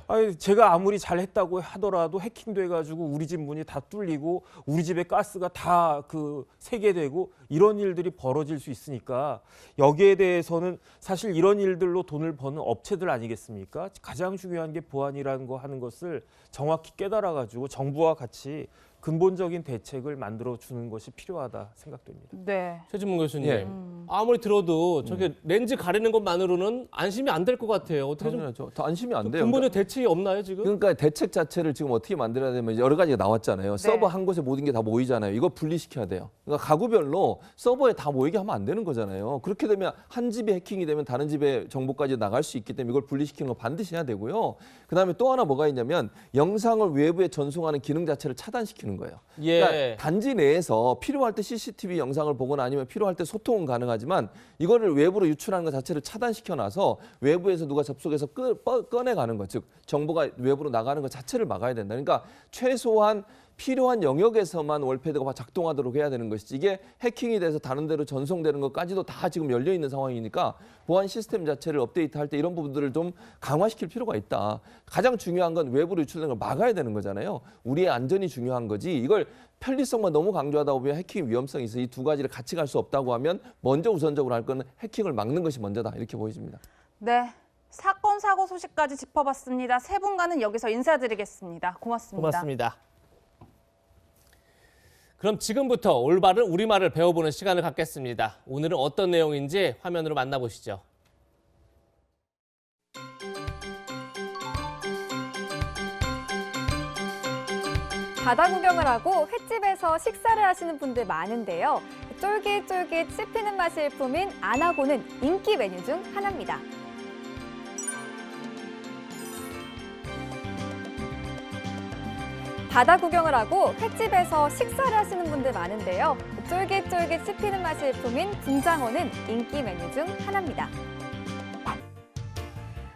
아니, 제가 아무리 잘했다고 하더라도 해킹돼가지고 우리 집 문이 다 뚫리고 우리 집에 가스가 다 세게되고 이런 일들이 벌어질 수 있으니까 여기에 대해서는 사실 이런 일들로 돈을 버는 업체들 아니겠습니까? 가장 중요한 게 보안이라는 거 하는 것을 정확히 깨달아가지고 정부와 같이 근본적인 대책을 만들어주는 것이 필요하다 생각됩니다. 네. 최진문 교수님, 예. 아무리 들어도 저게 렌즈 가리는 것만으로는 안심이 안 될 것 같아요. 어떻게 당연하죠. 더 안심이 안 돼요. 근본적 대책이 없나요 지금? 그러니까 대책 자체를 지금 어떻게 만들어야 되면 여러 가지가 나왔잖아요. 서버 한 곳에 모든 게 다 모이잖아요. 이거 분리시켜야 돼요. 그러니까 가구별로 서버에 다 모이게 하면 안 되는 거잖아요. 그렇게 되면 한 집에 해킹이 되면 다른 집에 정보까지 나갈 수 있기 때문에 이걸 분리시키는 거 반드시 해야 되고요. 그다음에 또 하나 뭐가 있냐면 영상을 외부에 전송하는 기능 자체를 차단시키는 거예요. 그러니까 단지 내에서 필요할 때 CCTV 영상을 보거나 아니면 필요할 때 소통은 가능하지만 이거를 외부로 유출하는 것 자체를 차단시켜놔서 외부에서 누가 접속해서 꺼내가는 것, 즉 정보가 외부로 나가는 것 자체를 막아야 된다. 그러니까 최소한 필요한 영역에서만 월패드가 작동하도록 해야 되는 것이지 이게 해킹이 돼서 다른 데로 전송되는 것까지도 다 지금 열려 있는 상황이니까 보안 시스템 자체를 업데이트할 때 이런 부분들을 좀 강화시킬 필요가 있다. 가장 중요한 건 외부로 유출되는 걸 막아야 되는 거잖아요. 우리의 안전이 중요한 거지 이걸 편리성만 너무 강조하다 보면 해킹 위험성이 있어 이 두 가지를 같이 갈 수 없다고 하면 먼저 우선적으로 할 거는 해킹을 막는 것이 먼저다 이렇게 보여집니다. 네. 사건, 사고 소식까지 짚어봤습니다. 세 분과는 여기서 인사드리겠습니다. 고맙습니다. 고맙습니다. 그럼 지금부터 올바른 우리말을 배워보는 시간을 갖겠습니다. 오늘은 어떤 내용인지 화면으로 만나보시죠. 바다 구경을 하고 횟집에서 식사를 하시는 분들 많은데요. 쫄깃쫄깃 씹히는 맛이 일품인 안하고는 인기 메뉴 중 하나입니다. 바다 구경을 하고 횟집에서 식사를 하시는 분들 많은데요. 쫄깃쫄깃 씹히는 맛이 일품인 붕장어는 인기 메뉴 중 하나입니다.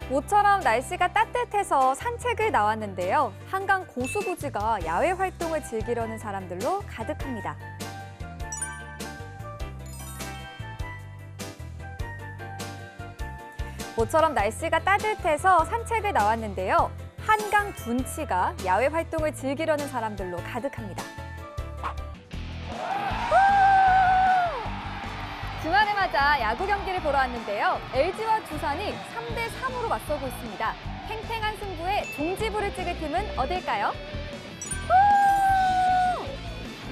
모처럼 날씨가 따뜻해서 산책을 나왔는데요. 한강 고수부지가 야외 활동을 즐기려는 사람들로 가득합니다. 모처럼 날씨가 따뜻해서 산책을 나왔는데요. 한강 둔치가 야외 활동을 즐기려는 사람들로 가득합니다. 주말을 맞아 야구 경기를 보러 왔는데요. LG와 두산이 3대3으로 맞서고 있습니다. 팽팽한 승부에 종지부를 찍을 팀은 어딜까요?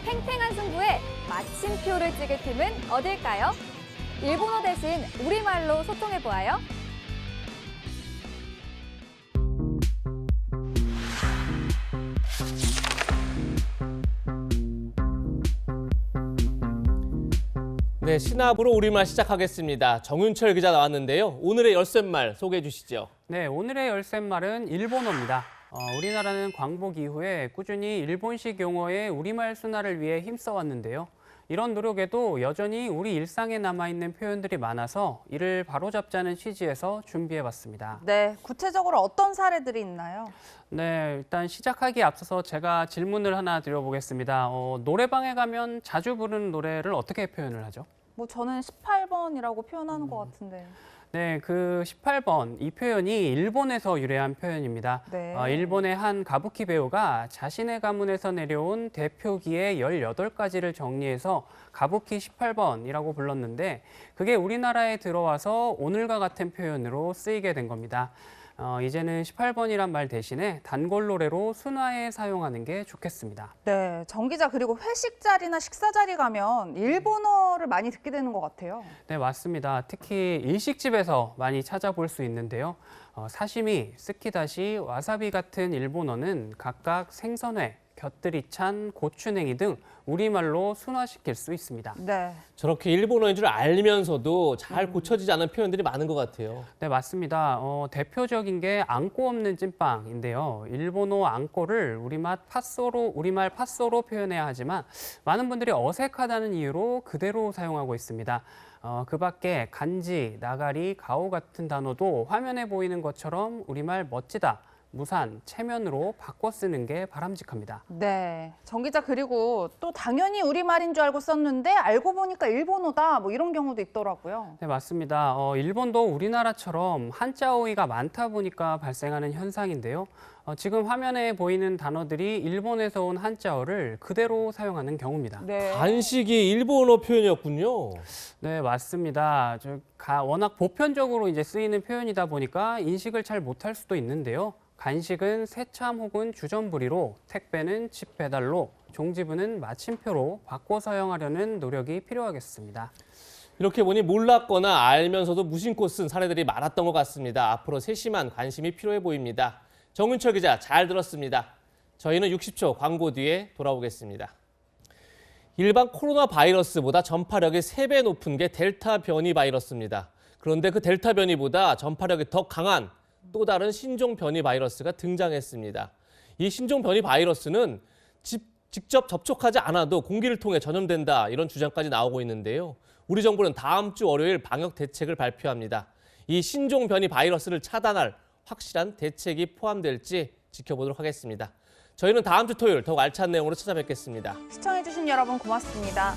팽팽한 승부에 마침표를 찍을 팀은 어딜까요? 일본어 대신 우리말로 소통해보아요. 네, 신압으로 우리말 시작하겠습니다. 정윤철 기자 나왔는데요. 오늘의 열쇠말 소개해 주시죠. 네, 오늘의 열쇠말은 일본어입니다. 우리나라는 광복 이후에 꾸준히 일본식 용어의 우리말 순화를 위해 힘써왔는데요. 이런 노력에도 여전히 우리 일상에 남아있는 표현들이 많아서 이를 바로잡자는 취지에서 준비해봤습니다. 네, 구체적으로 어떤 사례들이 있나요? 네, 일단 시작하기에 앞서서 제가 질문을 하나 드려보겠습니다. 노래방에 가면 자주 부르는 노래를 어떻게 표현을 하죠? 뭐 저는 18번이라고 표현하는 것 같은데. 네, 그 18번, 이 표현이 일본에서 유래한 표현입니다. 네. 일본의 한 가부키 배우가 자신의 가문에서 내려온 대표기의 18가지를 정리해서 가부키 18번이라고 불렀는데 그게 우리나라에 들어와서 오늘과 같은 표현으로 쓰이게 된 겁니다. 이제는 18번이란 말 대신에 단골 노래로 순화해 사용하는 게 좋겠습니다. 네, 정 기자, 그리고 회식 자리나 식사 자리 가면 일본어를 많이 듣게 되는 것 같아요. 네, 맞습니다. 특히 일식집에서 많이 찾아볼 수 있는데요. 사시미, 스키다시, 와사비 같은 일본어는 각각 생선회, 곁들이찬, 고추냉이 등 우리말로 순화시킬 수 있습니다. 네. 저렇게 일본어인 줄 알면서도 잘 고쳐지지 않은 표현들이 많은 것 같아요. 네, 맞습니다. 대표적인 게 앙꼬 없는 찐빵인데요. 일본어 앙꼬를 우리말 팥소로 표현해야 하지만 많은 분들이 어색하다는 이유로 그대로 사용하고 있습니다. 그 밖에 간지, 나가리, 가오 같은 단어도 화면에 보이는 것처럼 우리말 멋지다, 무산, 체면으로 바꿔 쓰는 게 바람직합니다. 네, 정 기자, 그리고 또 당연히 우리말인 줄 알고 썼는데 알고 보니까 일본어다, 뭐 이런 경우도 있더라고요. 네, 맞습니다. 일본도 우리나라처럼 한자어휘가 많다 보니까 발생하는 현상인데요. 지금 화면에 보이는 단어들이 일본에서 온 한자어를 그대로 사용하는 경우입니다. 네. 간식이 일본어 표현이었군요. 네, 맞습니다. 워낙 보편적으로 이제 쓰이는 표현이다 보니까 인식을 잘 못할 수도 있는데요. 간식은 새참 혹은 주전부리로, 택배는 집 배달로, 종지부는 마침표로 바꿔 사용하려는 노력이 필요하겠습니다. 이렇게 보니 몰랐거나 알면서도 무심코 쓴 사례들이 많았던 것 같습니다. 앞으로 세심한 관심이 필요해 보입니다. 정윤철 기자, 잘 들었습니다. 저희는 60초 광고 뒤에 돌아오겠습니다. 일반 코로나 바이러스보다 전파력이 3배 높은 게 델타 변이 바이러스입니다. 그런데 그 델타 변이보다 전파력이 더 강한 또 다른 신종 변이 바이러스가 등장했습니다. 이 신종 변이 바이러스는 직접 접촉하지 않아도 공기를 통해 전염된다, 이런 주장까지 나오고 있는데요. 우리 정부는 다음 주 월요일 방역 대책을 발표합니다. 이 신종 변이 바이러스를 차단할 확실한 대책이 포함될지 지켜보도록 하겠습니다. 저희는 다음 주 토요일 더욱 알찬 내용으로 찾아뵙겠습니다. 시청해주신 여러분 고맙습니다.